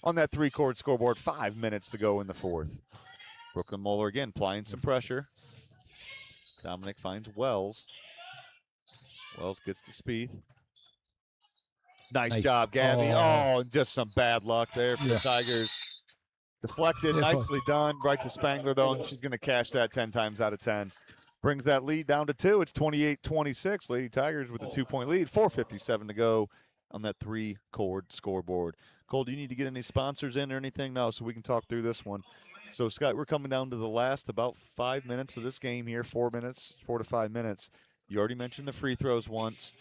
on that 3-court scoreboard. 5 minutes to go in the fourth. Brooklyn Muller again applying some pressure. Dominic finds Wells. Wells gets to Spieth. Nice job, Gabby. Oh, just some bad luck there for the Tigers. Deflected, nicely done. Right to Spangler, though, and she's going to cash that 10 times out of 10. Brings that lead down to 2. It's 28-26. Lady Tigers with a 2-point lead. 4:57 to go on that 3-court scoreboard. Cole, do you need to get any sponsors in or anything? No, so we can talk through this one. So, Scott, we're coming down to the last about 5 minutes of this game here. 4 to 5 minutes. You already mentioned the free throws once.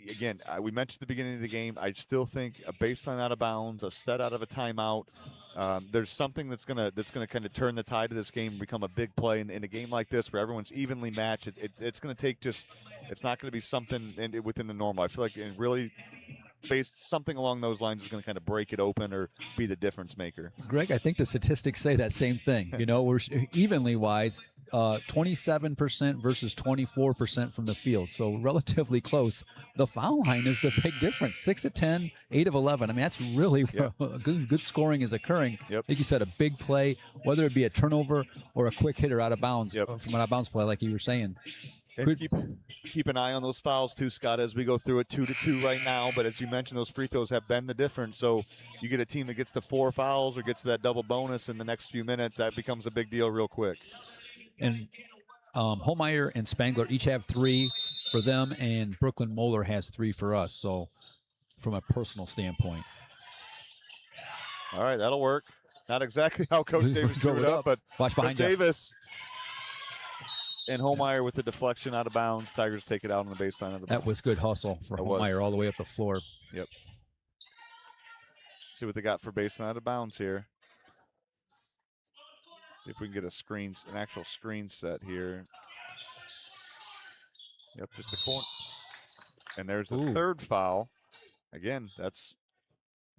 Again, we mentioned at the beginning of the game, I still think a baseline out of bounds, a set out of a timeout. There's something that's gonna kind of turn the tide of this game and become a big play in a game like this where everyone's evenly matched. It's going to take it's not going to be something within the normal. I feel like it really something along those lines is going to kind of break it open or be the difference maker. Greg, I think the statistics say that same thing. You know, we're evenly wise, 27% versus 24% from the field. So relatively close. The foul line is the big difference. 6 of 10, 8 of 11. I mean, that's really good scoring is occurring. I think you said a big play, whether it be a turnover or a quick hitter out of bounds from an out of bounds play, like you were saying. And Good. keep an eye on those fouls too, Scott, as we go through it 2-2 right now. But as you mentioned, those free throws have been the difference. So you get a team that gets to 4 fouls or gets to that double bonus in the next few minutes, that becomes a big deal real quick. And Holmeyer and Spangler each have 3 for them, and Brooklyn Moeller has 3 for us. So from a personal standpoint. All right, that'll work. Not exactly how Coach Davis drew it up, but watch behind Coach you. Davis and Holmeyer with the deflection out of bounds. Tigers take it out on the baseline of the bounds. That was good hustle for Holmeyer all the way up the floor. Yep. See what they got for baseline out of bounds here. See if we can get an actual screen set here. Yep, just a corner. And there's the third foul. Again,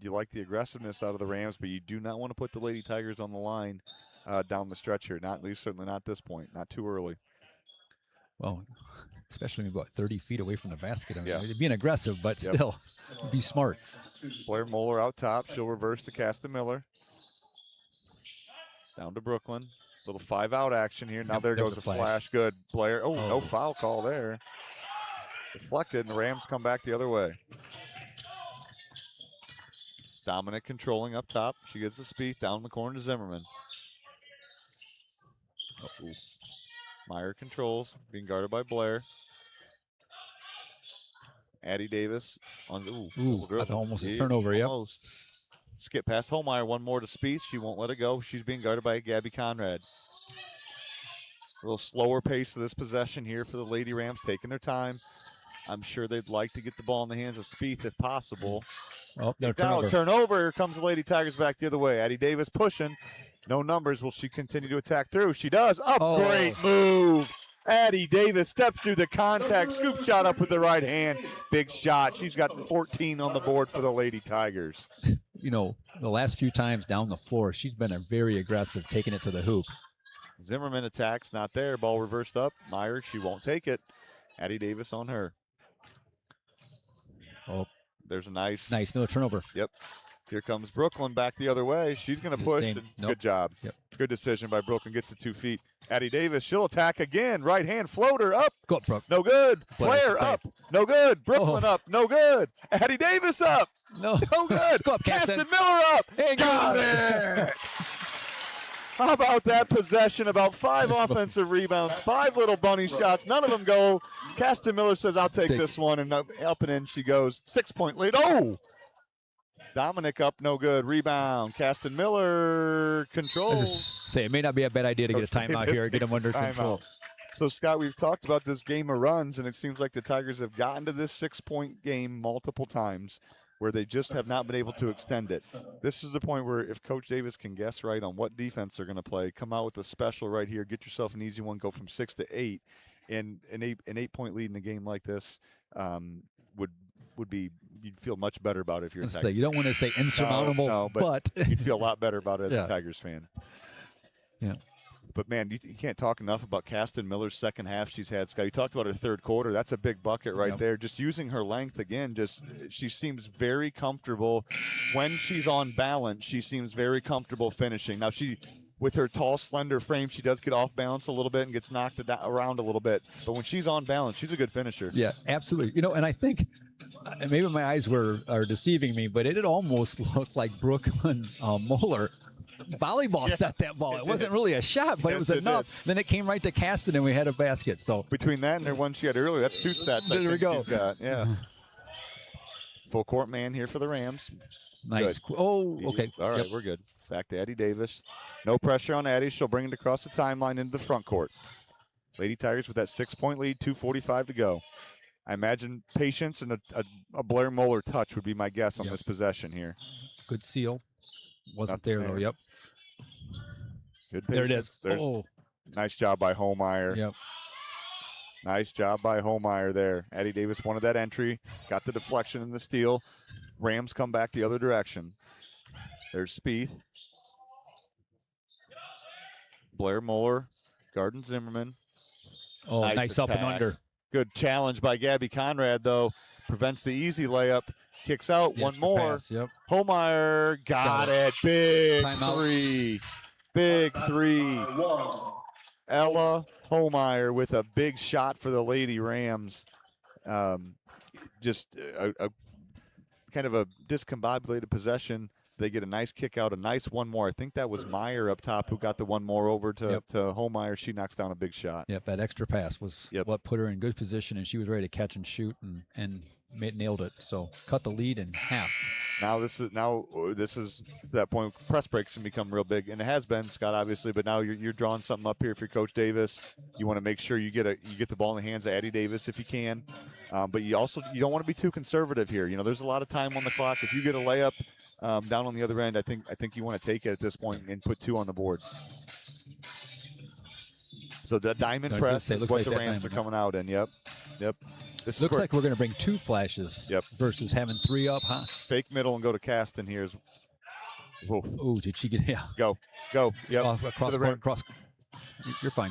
you like the aggressiveness out of the Rams, but you do not want to put the Lady Tigers on the line down the stretch here. Not at least, certainly not at this point. Not too early. Well, especially when you're about 30 feet away from the basket. I mean, Yeah. being aggressive, but still be smart. Blair Moeller out top. She'll reverse to Caston Miller. Down to Brooklyn. Little 5-out action here. Now there goes a flash. Good. Blair. Oh, no foul call there. Deflected, and the Rams come back the other way. It's Dominic controlling up top. She gets the speed down the corner to Zimmerman. Meyer controls, being guarded by Blair. Addie Davis on that's almost a turnover. Almost. Skip past Holmeyer, one more to Spieth. She won't let it go. She's being guarded by Gabby Conrad. A little slower pace of this possession here for the Lady Rams, taking their time. I'm sure they'd like to get the ball in the hands of Spieth if possible. Oh, no, turnover. Here comes the Lady Tigers back the other way. Addie Davis pushing. No numbers. Will she continue to attack through? She does. Great move. Addie Davis steps through the contact, scoop shot up with the right hand. Big shot. She's got 14 on the board for the Lady Tigers. You know, the last few times down the floor, she's been very aggressive, taking it to the hoop. Zimmerman attacks, not there. Ball reversed up. Meyer, she won't take it. Addie Davis on her. Oh, there's a nice no turnover. Yep. Here comes Brooklyn back the other way. She's going to push. Good job. Yep. Good decision by Brooklyn. Gets to 2 feet. Addie Davis, she'll attack again. Right hand floater up. Go up, Brooke. No good. Blair up. No good. Brooklyn up. No good. Addie Davis up. No good. Go up, Caston Miller up. Hey, got it. How about that possession? About 5 offensive rebounds, 5 little bunny shots. None of them go. Caston Miller says, I'll take this one. And up and in she goes. 6-point lead. Oh! Dominic up, no good. Rebound. Caston Miller controls. It may not be a bad idea to get a timeout here, get them under control. So, Scott, we've talked about this game of runs, and it seems like the Tigers have gotten to this 6-point game multiple times where they just have not been able to extend it. This is the point where if Coach Davis can guess right on what defense they're going to play, come out with a special right here, get yourself an easy one, go from 6 to 8, and an 8-point lead in a game like this would be, you'd feel much better about it if you're a Tigers. You don't want to say insurmountable, but you'd feel a lot better about it as a Tigers fan. Yeah. But, man, you can't talk enough about Caston Miller's second half she's had, Scott. You talked about her third quarter. That's a big bucket right there. Just using her length again, she seems very comfortable. When she's on balance, she seems very comfortable finishing. Now, with her tall, slender frame, she does get off balance a little bit and gets knocked around a little bit. But when she's on balance, she's a good finisher. Yeah, absolutely. And I think maybe my eyes are deceiving me, but it almost looked like Brooklyn Moeller volleyball set that ball. It wasn't really a shot, but it was enough. Then it came right to Caston, and we had a basket. So between that and the one she had earlier, that's 2 sets. There we go. She's got, full court man here for the Rams. Nice. Good. Oh, okay. All right, we're good. Back to Addie Davis. No pressure on Addie. She'll bring it across the timeline into the front court. Lady Tigers with that 6-point lead, 2:45 to go. I imagine patience and a Blair Moeller touch would be my guess on this possession here. Good seal. Wasn't there, though. Yep. Good patience. There it is. There's nice job by Holmeyer. Yep. Nice job by Holmeyer there. Addie Davis wanted that entry. Got the deflection and the steal. Rams come back the other direction. There's Spieth. Blair Moeller. Garden Zimmerman. Oh, nice up and under. Good challenge by Gabby Conrad, though. Prevents the easy layup. Kicks out. One more. Pass, yep. Holmeyer got it. Big Timeout. three. Big three. Ella Holmeyer with a big shot for the Lady Rams. Just a kind of a discombobulated possession. They get a nice kick out, a nice one more. I think that was Meyer up top who got the one more over to Holmeyer. She knocks down a big shot. Yep, that extra pass was what put her in good position, and she was ready to catch and shoot and nailed it. So cut the lead in half. Now this is to that point. Press breaks can become real big, and it has been, Scott, obviously. But now you're drawing something up here. If you're Coach Davis, you want to make sure you get the ball in the hands of Addie Davis if you can. But you don't want to be too conservative here. You know, there's a lot of time on the clock. If you get a layup down on the other end, I think you want to take it at this point and put 2 on the board. So the diamond press is what the Rams are coming out in. Yep. This looks like we're going to bring 2 flashes versus having 3 up, huh? Fake middle and go to Caston here. Oh, did she get Go. Yep. Across. You're fine.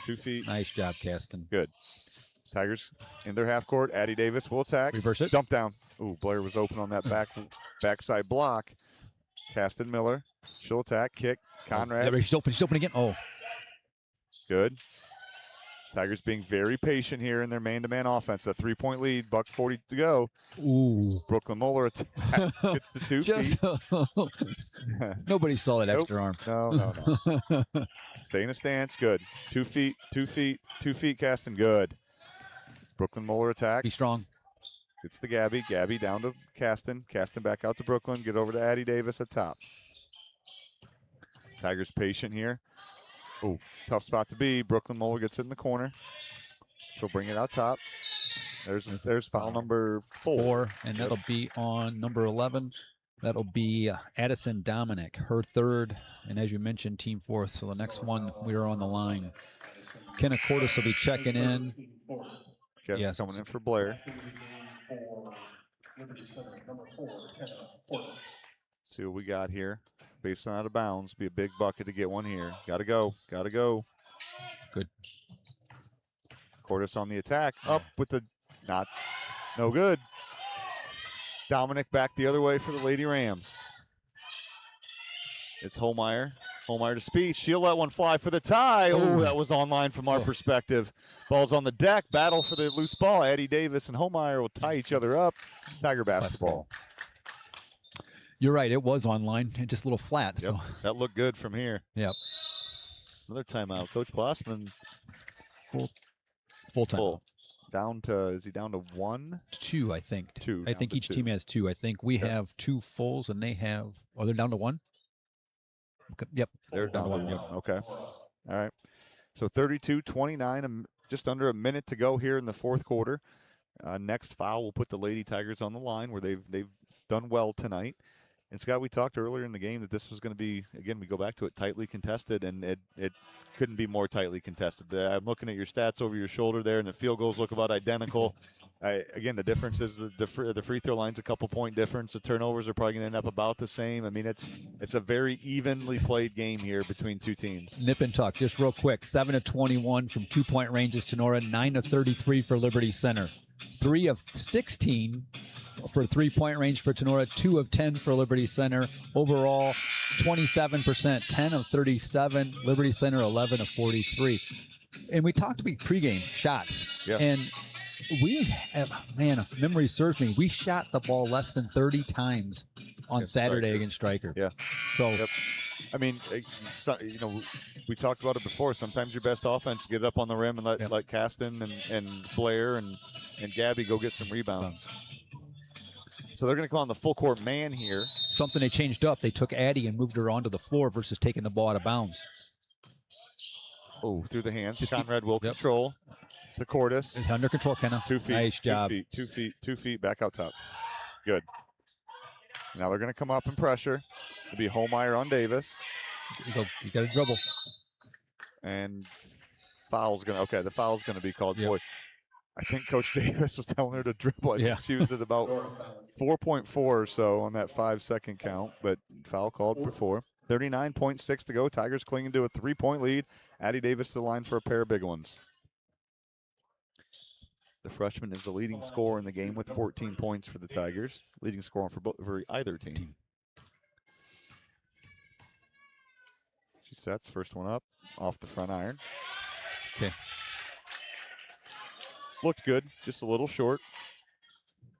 2 feet. Nice job, Caston. Good. Tigers in their half court. Addie Davis will attack. Reverse it. Dump down. Ooh, Blair was open on that backside block. Caston Miller. She'll attack. Kick. Conrad. She's open again. Oh. Good. Tigers being very patient here in their man-to-man offense. A 3-point lead, $1:40 to go. Ooh. Brooklyn Muller attacks, gets the 2 feet. Nobody saw that extra arm. No. Stay in a stance. Good. 2 feet, 2 feet, 2 feet, Caston. Good. Brooklyn Muller attack. Be strong. Gets the Gabby. Gabby down to Caston. Caston back out to Brooklyn. Get over to Addie Davis at top. Tigers patient here. Oh, tough spot to be. Brooklyn Muller gets it in the corner. She'll bring it out top. There's foul number 4. And that'll be on number 11. That'll be Addison Dominic, her 3rd, and as you mentioned, team 4th. So the next one we are on the line. Kenna Cordes will be checking in. Yes, coming in for Blair. See what we got here. Based on out of bounds, be a big bucket to get one here. Gotta go. Good. Cordes on the attack. Up with the no good. Dominic back the other way for the Lady Rams. It's Holmeyer. Holmeyer to Speed. She'll let one fly for the tie. Oh, that was online from our perspective. Ball's on the deck. Battle for the loose ball. Addie Davis and Holmeyer will tie each other up. Tiger basketball. You're right. It was online. Just a little flat. Yep. So that looked good from here. Yep. Another timeout. Coach Blossman. Full time. Is he down to 1? 2, I think. 2. I think each team has 2. I think we have 2 fulls and they have. Oh, they're down to 1? Okay. Yep. They're down to 1. Yep. Okay. All right. So 32-29, just under a minute to go here in the 4th quarter. Next foul will put the Lady Tigers on the line where they've done well tonight. And Scott, we talked earlier in the game that this was going to be, again, we go back to it, tightly contested, and it couldn't be more tightly contested. I'm looking at your stats over your shoulder there, and the field goals look about identical. Again, the difference is the free throw line's a couple-point difference. The turnovers are probably going to end up about the same. I mean, it's a very evenly played game here between 2 teams. Nip and tuck, just real quick. 7 of 21 from 2-point ranges, Tinora. 9 of 33 for Liberty Center. 3 of 16 for 3-point range for Tinora, 2 of 10 for Liberty Center. Overall, 27%, 10 of 37. Liberty Center, 11 of 43. And we talked about pregame shots. Yeah. And we have, man, if memory serves me, we shot the ball less than 30 times on Saturday against Stryker. Yeah. So, I mean, we talked about it before. Sometimes your best offense, get up on the rim and let Caston and Blair and Gabby go get some rebounds. So they're going to come on the full court man here. Something they changed up. They took Addie and moved her onto the floor versus taking the ball out of bounds. Oh, through the hands. Conrad will control. To Cordes. It's under control, Kenna. 2 feet. Nice job. 2 feet, back out top. Good. Now they're going to come up and pressure. It'll be Holmeyer on Davis. You got to dribble. And the foul's going to be called. Yep. Boy, I think Coach Davis was telling her to dribble. I think she was at about 4.4 or so on that 5-second count, but foul called before. 39.6 to go. Tigers clinging to a 3-point lead. Addie Davis to the line for a pair of big ones. The freshman is the leading scorer in the game with 14 points for the Tigers. Leading scorer for either team. She sets. First one up. Off the front iron. Okay. Looked good. Just a little short.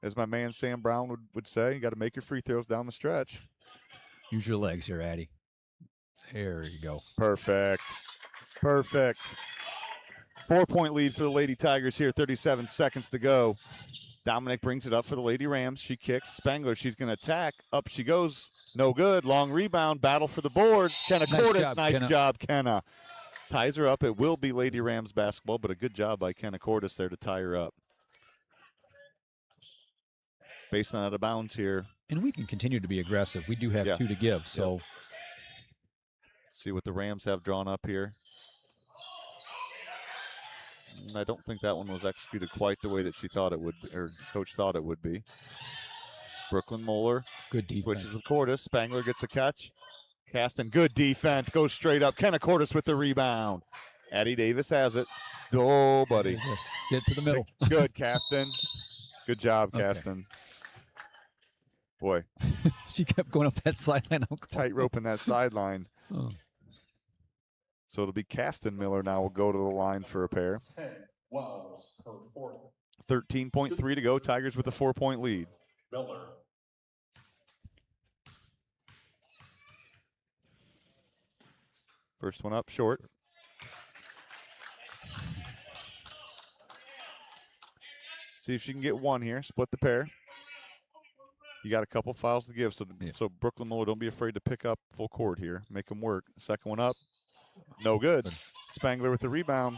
As my man Sam Brown would say, you got to make your free throws down the stretch. Use your legs here, Addie. There you go. Perfect. Perfect. 4-point lead for the Lady Tigers here. 37 seconds to go. Dominic brings it up for the Lady Rams. She kicks. Spangler, she's going to attack. Up she goes. No good. Long rebound. Battle for the boards. Kenna Cordes. Nice job, Kenna. Ties her up. It will be Lady Rams basketball, but a good job by Kenna Cordes there to tie her up. Based on out of bounds here. And we can continue to be aggressive. We do have 2 to give, so. See what the Rams have drawn up here. I don't think that one was executed quite the way that she thought it would, or coach thought it would be. Brooklyn Moeller. Good defense. Switches with Cordes. Spangler gets a catch. Caston, good defense. Goes straight up. Kenna Cordes with the rebound. Addie Davis has it. Oh, buddy. Get to the middle. Good, Caston. Good job, Caston. Boy. She kept going up that sideline. Tight rope in that sideline. Oh. So it'll be Caston Miller now will go to the line for a pair. 13.3 to go. Tigers with a 4-point lead. Miller. First one up, short. See if she can get one here. Split the pair. You got a couple fouls to give, so Brooklyn Moeller, don't be afraid to pick up full court here. Make them work. Second one up. No good. Spangler with the rebound.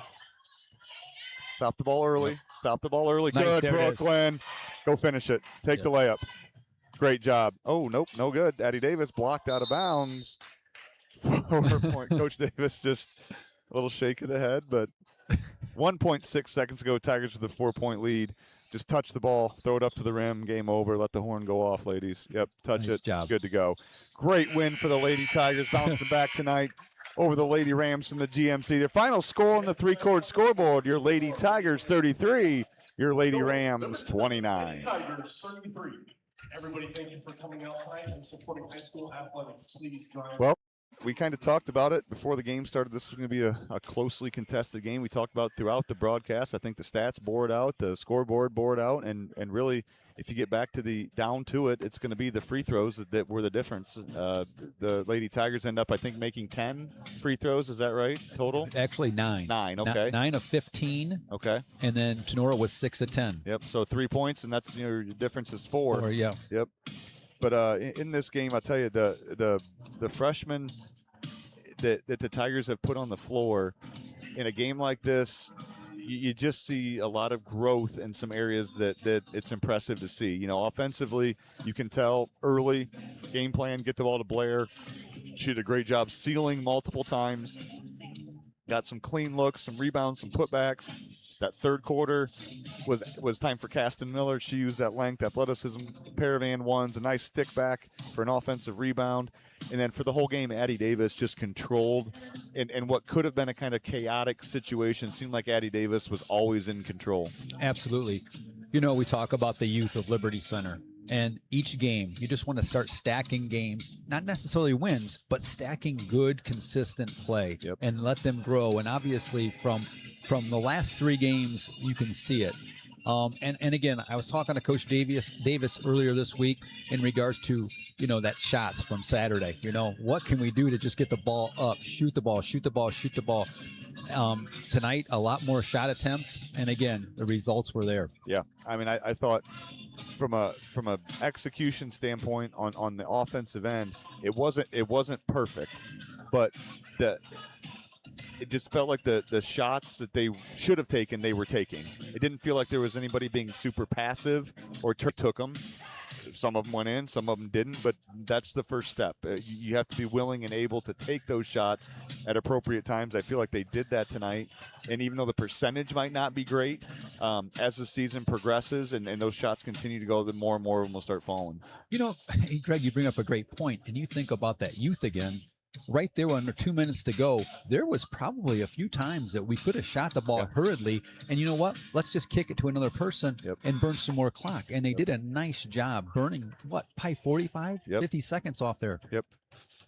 Stop the ball early. Stop the ball early. Nice, Good, Brooklyn. Go finish it. Take the layup. Great job. Oh, nope, no good. Addie Davis blocked out of bounds. 4-point. Coach Davis just a little shake of the head, but 1.6 seconds ago, Tigers with a 4-point lead. Just touch the ball, throw it up to the rim, game over. Let the horn go off, ladies. Yep, touch it. Job. Good to go. Great win for the Lady Tigers, bouncing back tonight over the Lady Rams from the GMC. Their final score on the 3-court scoreboard, your Lady Tigers 33, your Lady Rams 29. Tigers 33. Everybody, thank you for coming out tonight and supporting high school athletics. Please drive. Well, we kind of talked about it before the game started. This was going to be a closely contested game. We talked about it throughout the broadcast. I think the stats bore it out, the scoreboard bore it out, and really, if you get back to the down to it, it's going to be the free throws that were the difference. The Lady Tigers end up, I think, making 10 free throws. Is that right? Total? Actually, 9. 9. Okay. 9 of 15. Okay. And then Tinora was 6 of 10. Yep. So 3 points, and that's your difference is 4. 4, yeah. Yep. But in this game, I'll tell you, the freshmen that the Tigers have put on the floor in a game like this, you just see a lot of growth in some areas that it's impressive to see. You know, offensively, you can tell early game plan, get the ball to Blair. She did a great job sealing multiple times. Got some clean looks, some rebounds, some putbacks. That third quarter was time for Caston Miller. She used that length, athleticism, pair of and ones, a nice stick back for an offensive rebound. And then for the whole game, Addie Davis just controlled. And what could have been a kind of chaotic situation seemed like Addie Davis was always in control. Absolutely. You know, we talk about the youth of Liberty Center. And each game, you just want to start stacking games, not necessarily wins, but stacking good, consistent play and let them grow. And obviously from the last 3 games, you can see it. And again, I was talking to Coach Davis earlier this week in regards to, you know, that shots from Saturday. You know, what can we do to just get the ball up, shoot the ball, shoot the ball, shoot the ball. Tonight, a lot more shot attempts. And again, the results were there. Yeah. I mean, I thought from a execution standpoint on the offensive end, it wasn't perfect, but it just felt like the shots that they should have taken, they were taking. It didn't feel like there was anybody being super passive or took them. Some of them went in, some of them didn't, but that's the first step. You have to be willing and able to take those shots at appropriate times. I feel like they did that tonight. And even though the percentage might not be great, as the season progresses and those shots continue to go, then more and more of them will start falling. You know, hey, Greg, you bring up a great point, and you think about that youth again. Right there under 2 minutes to go, there was probably a few times that we could have shot the ball hurriedly. And you know what? Let's just kick it to another person and burn some more clock. And they did a nice job burning, probably 45, 50 seconds off there. Yep.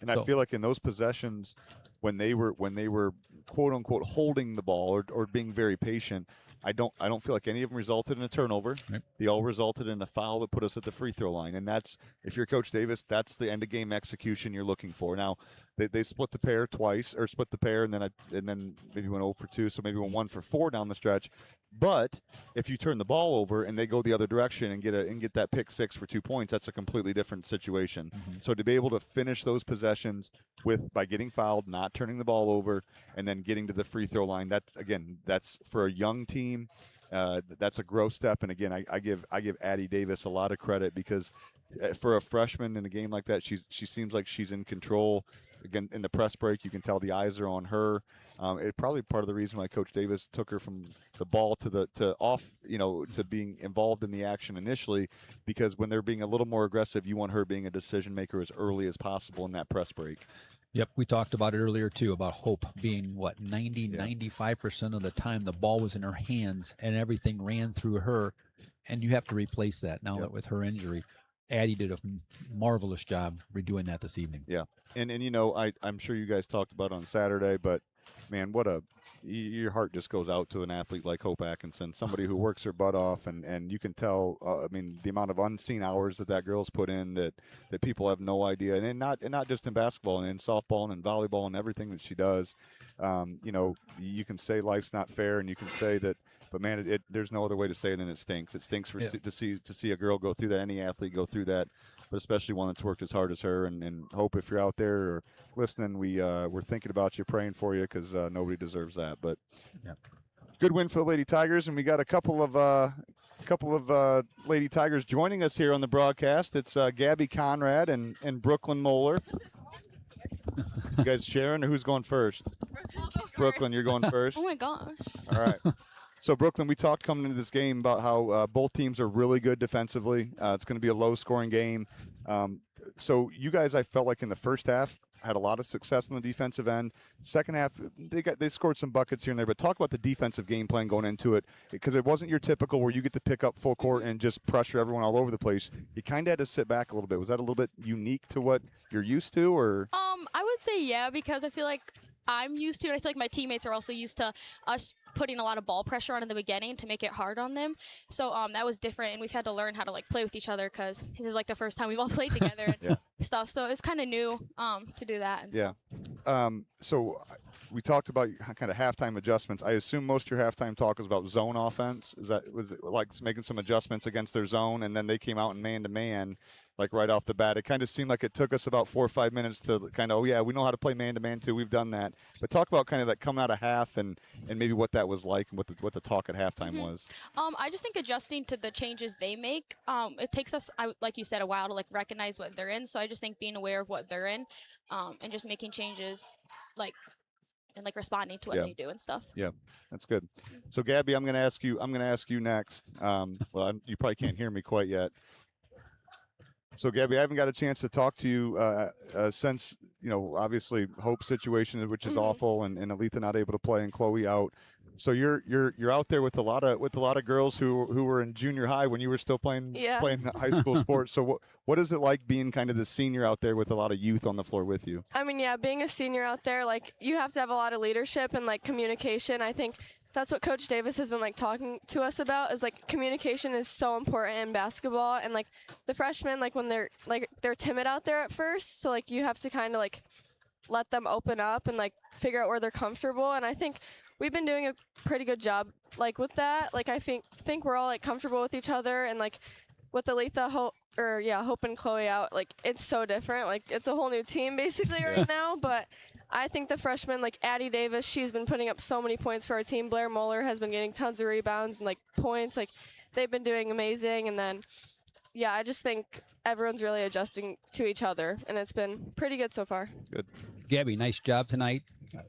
And I feel like in those possessions, when they were quote unquote holding the ball or being very patient, I don't feel like any of them resulted in a turnover. Right. They all resulted in a foul that put us at the free throw line, and that's, if you're Coach Davis, that's the end of game execution you're looking for. Now they split the pair twice, or split the pair, and then maybe went 0 for 2, so maybe went 1 for 4 down the stretch. But if you turn the ball over and they go the other direction and get that pick 6 for 2 points, that's a completely different situation. So to be able to finish those possessions by getting fouled, not turning the ball over, and then getting to the free throw line, that's for a young team. That's a growth step. And again, I give Addie Davis a lot of credit, because for a freshman in a game like that, she seems like she's in control. Again, in the press break, you can tell the eyes are on her. It's probably part of the reason why Coach Davis took her from the ball to being involved in the action initially, because when they're being a little more aggressive, you want her being a decision maker as early as possible in that press break. Yep, we talked about it earlier too, about Hope being 95% of the time the ball was in her hands and everything ran through her, and you have to replace that now that with her injury. Addie did a marvelous job redoing that this evening. Yeah, and I'm sure you guys talked about it on Saturday, but man, your heart just goes out to an athlete like Hope Atkinson, somebody who works her butt off, and you can tell. The amount of unseen hours that girl's put in that people have no idea, and not just in basketball, and in softball and in volleyball and everything that she does. You can say life's not fair, and you can say that, but man, there's no other way to say it than it stinks. It stinks to see a girl go through that, any athlete go through that, but especially one that's worked as hard as her. And Hope, if you're out there or listening, we're thinking about you, praying for you, because nobody deserves that. But good win for the Lady Tigers, and we got a couple of Lady Tigers joining us here on the broadcast. It's Gabby Conrad and Brooklyn Moeller. You guys sharing, or who's going first? Brooklyn, you're going first. Oh my gosh. All right. So, Brooklyn, we talked coming into this game about how both teams are really good defensively. It's going to be a low-scoring game. So, you guys, I felt like in the first half, had a lot of success on the defensive end. Second half, they scored some buckets here and there. But talk about the defensive game plan going into it, because it wasn't your typical where you get to pick up full court and just pressure everyone all over the place. You kind of had to sit back a little bit. Was that a little bit unique to what you're used to, or? I would say yeah, because I feel like I'm used to it. I feel like my teammates are also used to us putting a lot of ball pressure on in the beginning to make it hard on them. So that was different, and we've had to learn how to play with each other, because this is the first time we've all played together and stuff. So it's kind of new to do that. And so we talked about kind of halftime adjustments. I assume most of your halftime talk was about zone offense. Was it like making some adjustments against their zone, and then they came out in man-to-man right off the bat? It kind of seemed like it took us about 4 or 5 minutes to kind of, we know how to play man-to-man too. We've done that. But talk about kind of that coming out of half and maybe what that was like, and what the talk at halftime was. I just think adjusting to the changes they make, it takes us, like you said, a while to recognize what they're in. So I just think being aware of what they're in, and just making changes, and responding to what they do and stuff. Yeah, that's good. So Gabby, I'm going to ask you next. You probably can't hear me quite yet. So, Gabby, I haven't got a chance to talk to you since, obviously Hope's situation, which is awful, and Aletha not able to play and Chloe out. So you're out there with a lot of girls who were in junior high when you were still playing high school sports. So what is it like being kind of the senior out there with a lot of youth on the floor with you? Being a senior out there, you have to have a lot of leadership and communication. I think that's what Coach Davis has been talking to us about, is communication is so important in basketball. And the freshmen, when they're timid out there at first, so you have to kind of let them open up and figure out where they're comfortable. And I think we've been doing a pretty good job with that. I think we're all comfortable with each other, and with Aletha, Hope and Chloe out, it's so different. It's a whole new team basically right now. But I think the freshmen, Addie Davis, she's been putting up so many points for our team. Blair Moeller has been getting tons of rebounds and points. They've been doing amazing. And then, I just think everyone's really adjusting to each other, and it's been pretty good so far. Good. Gabby, nice job tonight.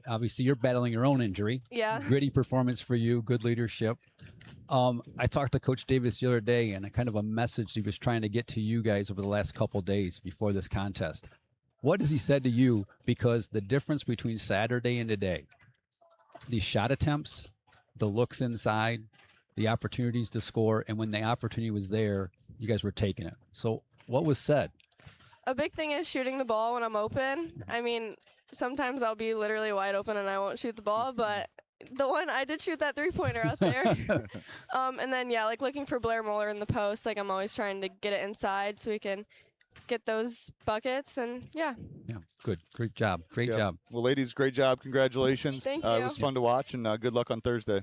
Obviously, you're battling your own injury. Yeah. Gritty performance for you. Good leadership. I talked to Coach Davis the other day, and a kind of a message he was trying to get to you guys over the last couple days before this contest. What has he said to you? Because the difference between Saturday and today, the shot attempts, the looks inside, the opportunities to score, and when the opportunity was there, you guys were taking it. So what was said? A big thing is shooting the ball when I'm open. sometimes I'll be literally wide open and I won't shoot the ball, but the one I did shoot that 3-pointer out there. And then, yeah, like looking for Blair Moeller in the post, like I'm always trying to get it inside so we can get those buckets. And yeah. Yeah, good. Great job. Great Yeah. job. Well, ladies, great job. Congratulations. Thank It you. was fun to watch, and good luck on Thursday.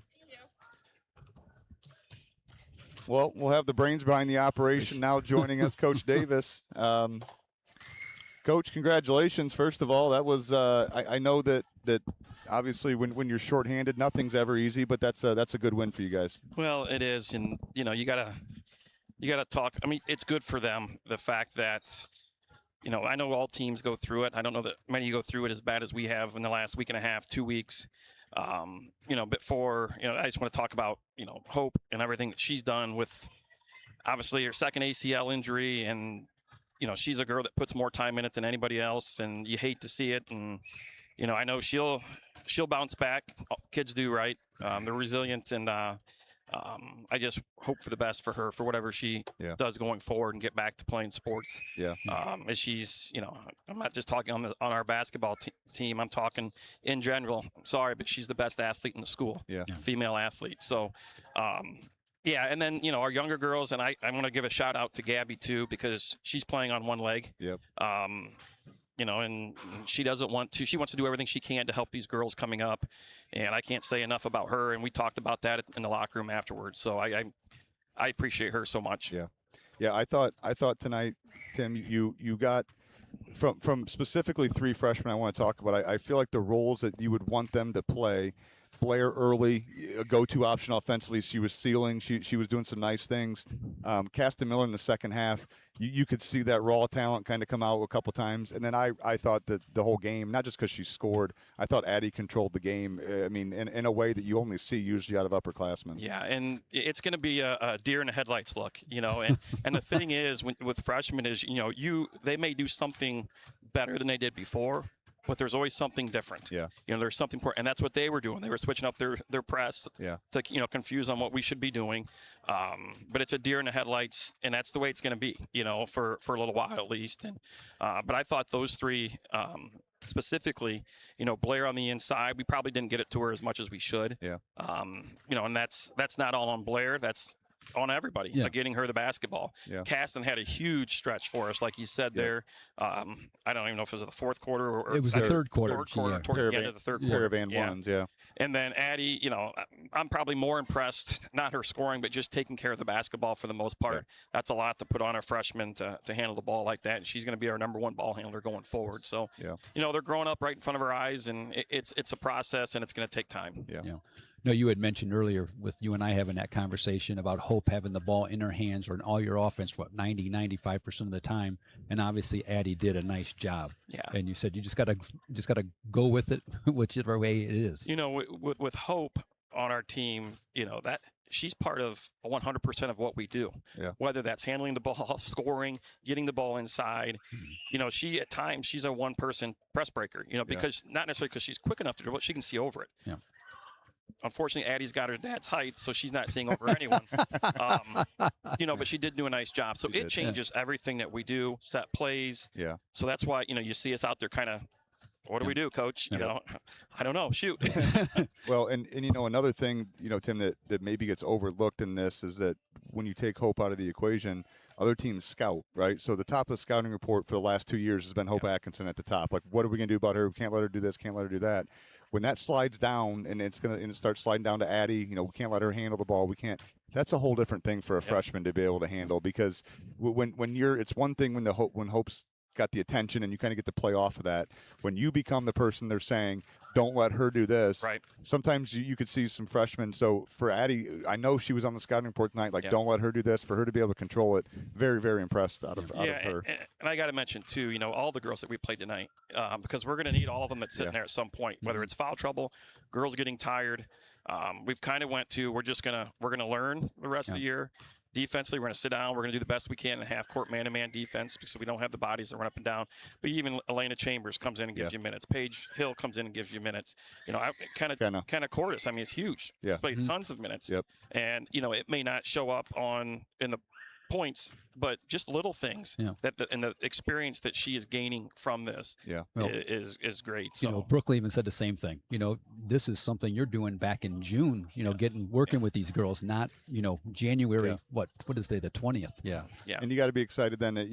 Well, we'll have the brains behind the operation now joining us, Coach Davis. Coach, congratulations. First of all, that was I know that obviously when you're shorthanded, nothing's ever easy, but that's a good win for you guys. Well, it is, and you know you gotta talk. I mean, it's good for them. The fact that I know all teams go through it. I don't know that many go through it as bad as we have in the last week and a half, 2 weeks. Before I just want to talk about Hope and everything that she's done with obviously her second ACL injury, and she's a girl that puts more time in it than anybody else, and you hate to see it. And I know she'll bounce back. Kids do, right? They're resilient, and I just hope for the best for her for whatever she does going forward and get back to playing sports. Yeah. As she's, I'm not just talking on our basketball team. I'm talking in general. I'm sorry, but she's the best athlete in the school. Yeah. Female athlete. So, and then our younger girls, and I want to give a shout out to Gabby too because she's playing on one leg. Yep. And she doesn't want to. She wants to do everything she can to help these girls coming up, and I can't say enough about her. And we talked about that in the locker room afterwards. So I appreciate her so much. Yeah, yeah. I thought tonight, Tim, you got from specifically 3 freshmen I want to talk about. I feel like the roles that you would want them to play. Blair early, a go-to option offensively. She was sealing. She was doing some nice things. Caston Miller in the second half, you could see that raw talent kind of come out a couple times. And then I thought that the whole game, not just because she scored, I thought Addie controlled the game. I mean, in a way that you only see usually out of upperclassmen. Yeah, and it's going to be a deer in the headlights look, And the thing is, with freshmen is, they may do something better than they did before. But there's always something different. Yeah. There's something, and that's what they were doing. They were switching up their press to, confuse on what we should be doing. But it's a deer in the headlights, and that's the way it's going to be, for a little while at least. And but I thought those 3, specifically, Blair on the inside, we probably didn't get it to her as much as we should. Yeah. And that's not all on Blair. That's on everybody, getting her the basketball. Yeah. Caston had a huge stretch for us, like you said there. I don't even know if it was the fourth quarter or it was the third quarter. Towards the end of the third quarter. Caravan ones, yeah. And then Addie, I'm probably more impressed, not her scoring, but just taking care of the basketball for the most part. Yeah. That's a lot to put on a freshman to handle the ball like that. And she's going to be our number 1 ball handler going forward. So, they're growing up right in front of our eyes, and it's a process, and it's going to take time. Yeah. No, you had mentioned earlier with you and I having that conversation about Hope having the ball in her hands or in all your offense, 95% of the time. And obviously Addie did a nice job. Yeah. And you said you just gotta go with it, whichever way it is. With Hope on our team, that she's part of 100% of what we do. Yeah. Whether that's handling the ball, scoring, getting the ball inside. She at times she's a one-person press breaker. Because not necessarily because she's quick enough to do it, she can see over it. Yeah. Unfortunately, Addie's got her dad's height, so she's not seeing over anyone. But she did do a nice job. So it changes everything that we do, set plays. Yeah. So that's why, you see us out there kind of, what do we do, Coach? I don't know. Shoot. Well, and another thing, Tim, that maybe gets overlooked in this is that when you take Hope out of the equation, other teams scout, right? So the top of the scouting report for the last 2 years has been Hope Atkinson at the top. Like, what are we going to do about her? We can't let her do this, can't let her do that. When that slides down and it starts sliding down to Addie, we can't let her handle the ball. We can't. That's a whole different thing for a freshman to be able to handle, because it's one thing when Hope's got the attention and you kind of get to play off of that. When you become the person they're saying, don't let her do this. Right. Sometimes you could see some freshmen. So for Addie, I know she was on the scouting report tonight. Like, don't let her do this. For her to be able to control it, very, very impressed out of her. And I got to mention too, all the girls that we played tonight, because we're going to need all of them that's sitting there at some point. Whether it's foul trouble, girls getting tired. We've kind of went to we're going to learn the rest of the year. Defensively, we're going to sit down. We're going to do the best we can in half-court man-to-man defense because we don't have the bodies to run up and down. But even Elena Chambers comes in and gives you minutes. Paige Hill comes in and gives you minutes. Kind of Cordis. I mean, it's huge. Yeah. Played tons of minutes. Yep. And it may not show up in the points, but just little things Yeah. and the experience that she is gaining from this Well, is great. So you know, Brooke even said the same thing. You know, this is something you're doing back in June. You know, working with these girls, not January. Yeah. What is today? The 20th. Yeah. And you got to be excited then that,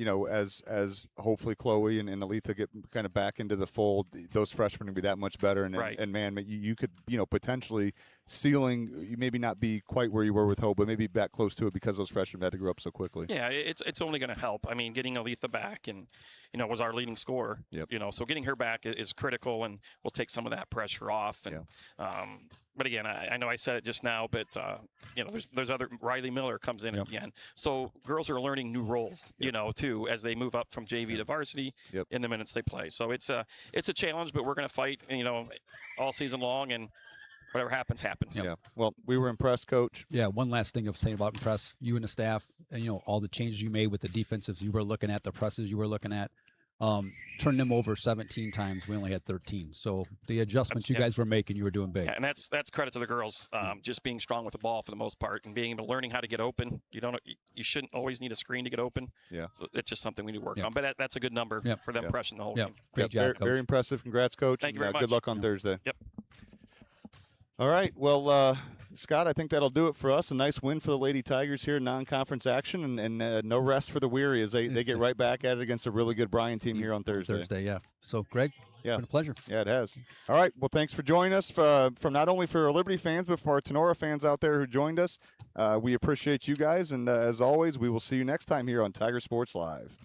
as hopefully Chloe and Aletha get kind of back into the fold, those freshmen will be that much better. And, Right. and man, you could, potentially ceiling, you maybe not be quite where you were with Hope, but maybe back close to it because those freshmen had to grow up so quickly. Yeah, it's only going to help. I mean, getting Aletha back and, was our leading scorer. Yep. So getting her back is critical, and we'll take some of that pressure off. And, but again, I know I said it just now, but, there's other, Riley Miller comes in at the end. So girls are learning new roles, too, as they move up from JV to varsity in the minutes they play. So it's a challenge, but we're going to fight, all season long, and whatever happens, happens. Yeah. Well, we were impressed, Coach. Yeah. One last thing of saying about impress you and the staff, and all the changes you made with the defensives you were looking at, the presses you were looking at. Turned them over 17 times. We only had 13. So the adjustments you guys were making, you were doing big. Yeah, and that's credit to the girls, just being strong with the ball for the most part, and being able to learning how to get open. You shouldn't always need a screen to get open. Yeah. So it's just something we need to work on. But that's a good number for them pressing the whole game. Great job, very, Coach. very impressive. Congrats, Coach. Thank you very much. Good luck on Thursday. Yep. All right. Well, Scott, I think that'll do it for us. A nice win for the Lady Tigers here in non-conference action, and no rest for the weary as they get right back at it against a really good Bryan team here on Thursday. Yeah. So, Greg, it's been a pleasure. Yeah, it has. All right. Well, thanks for joining us from not only for our Liberty fans, but for our Tinora fans out there who joined us. We appreciate you guys, and as always, we will see you next time here on Tiger Sports Live.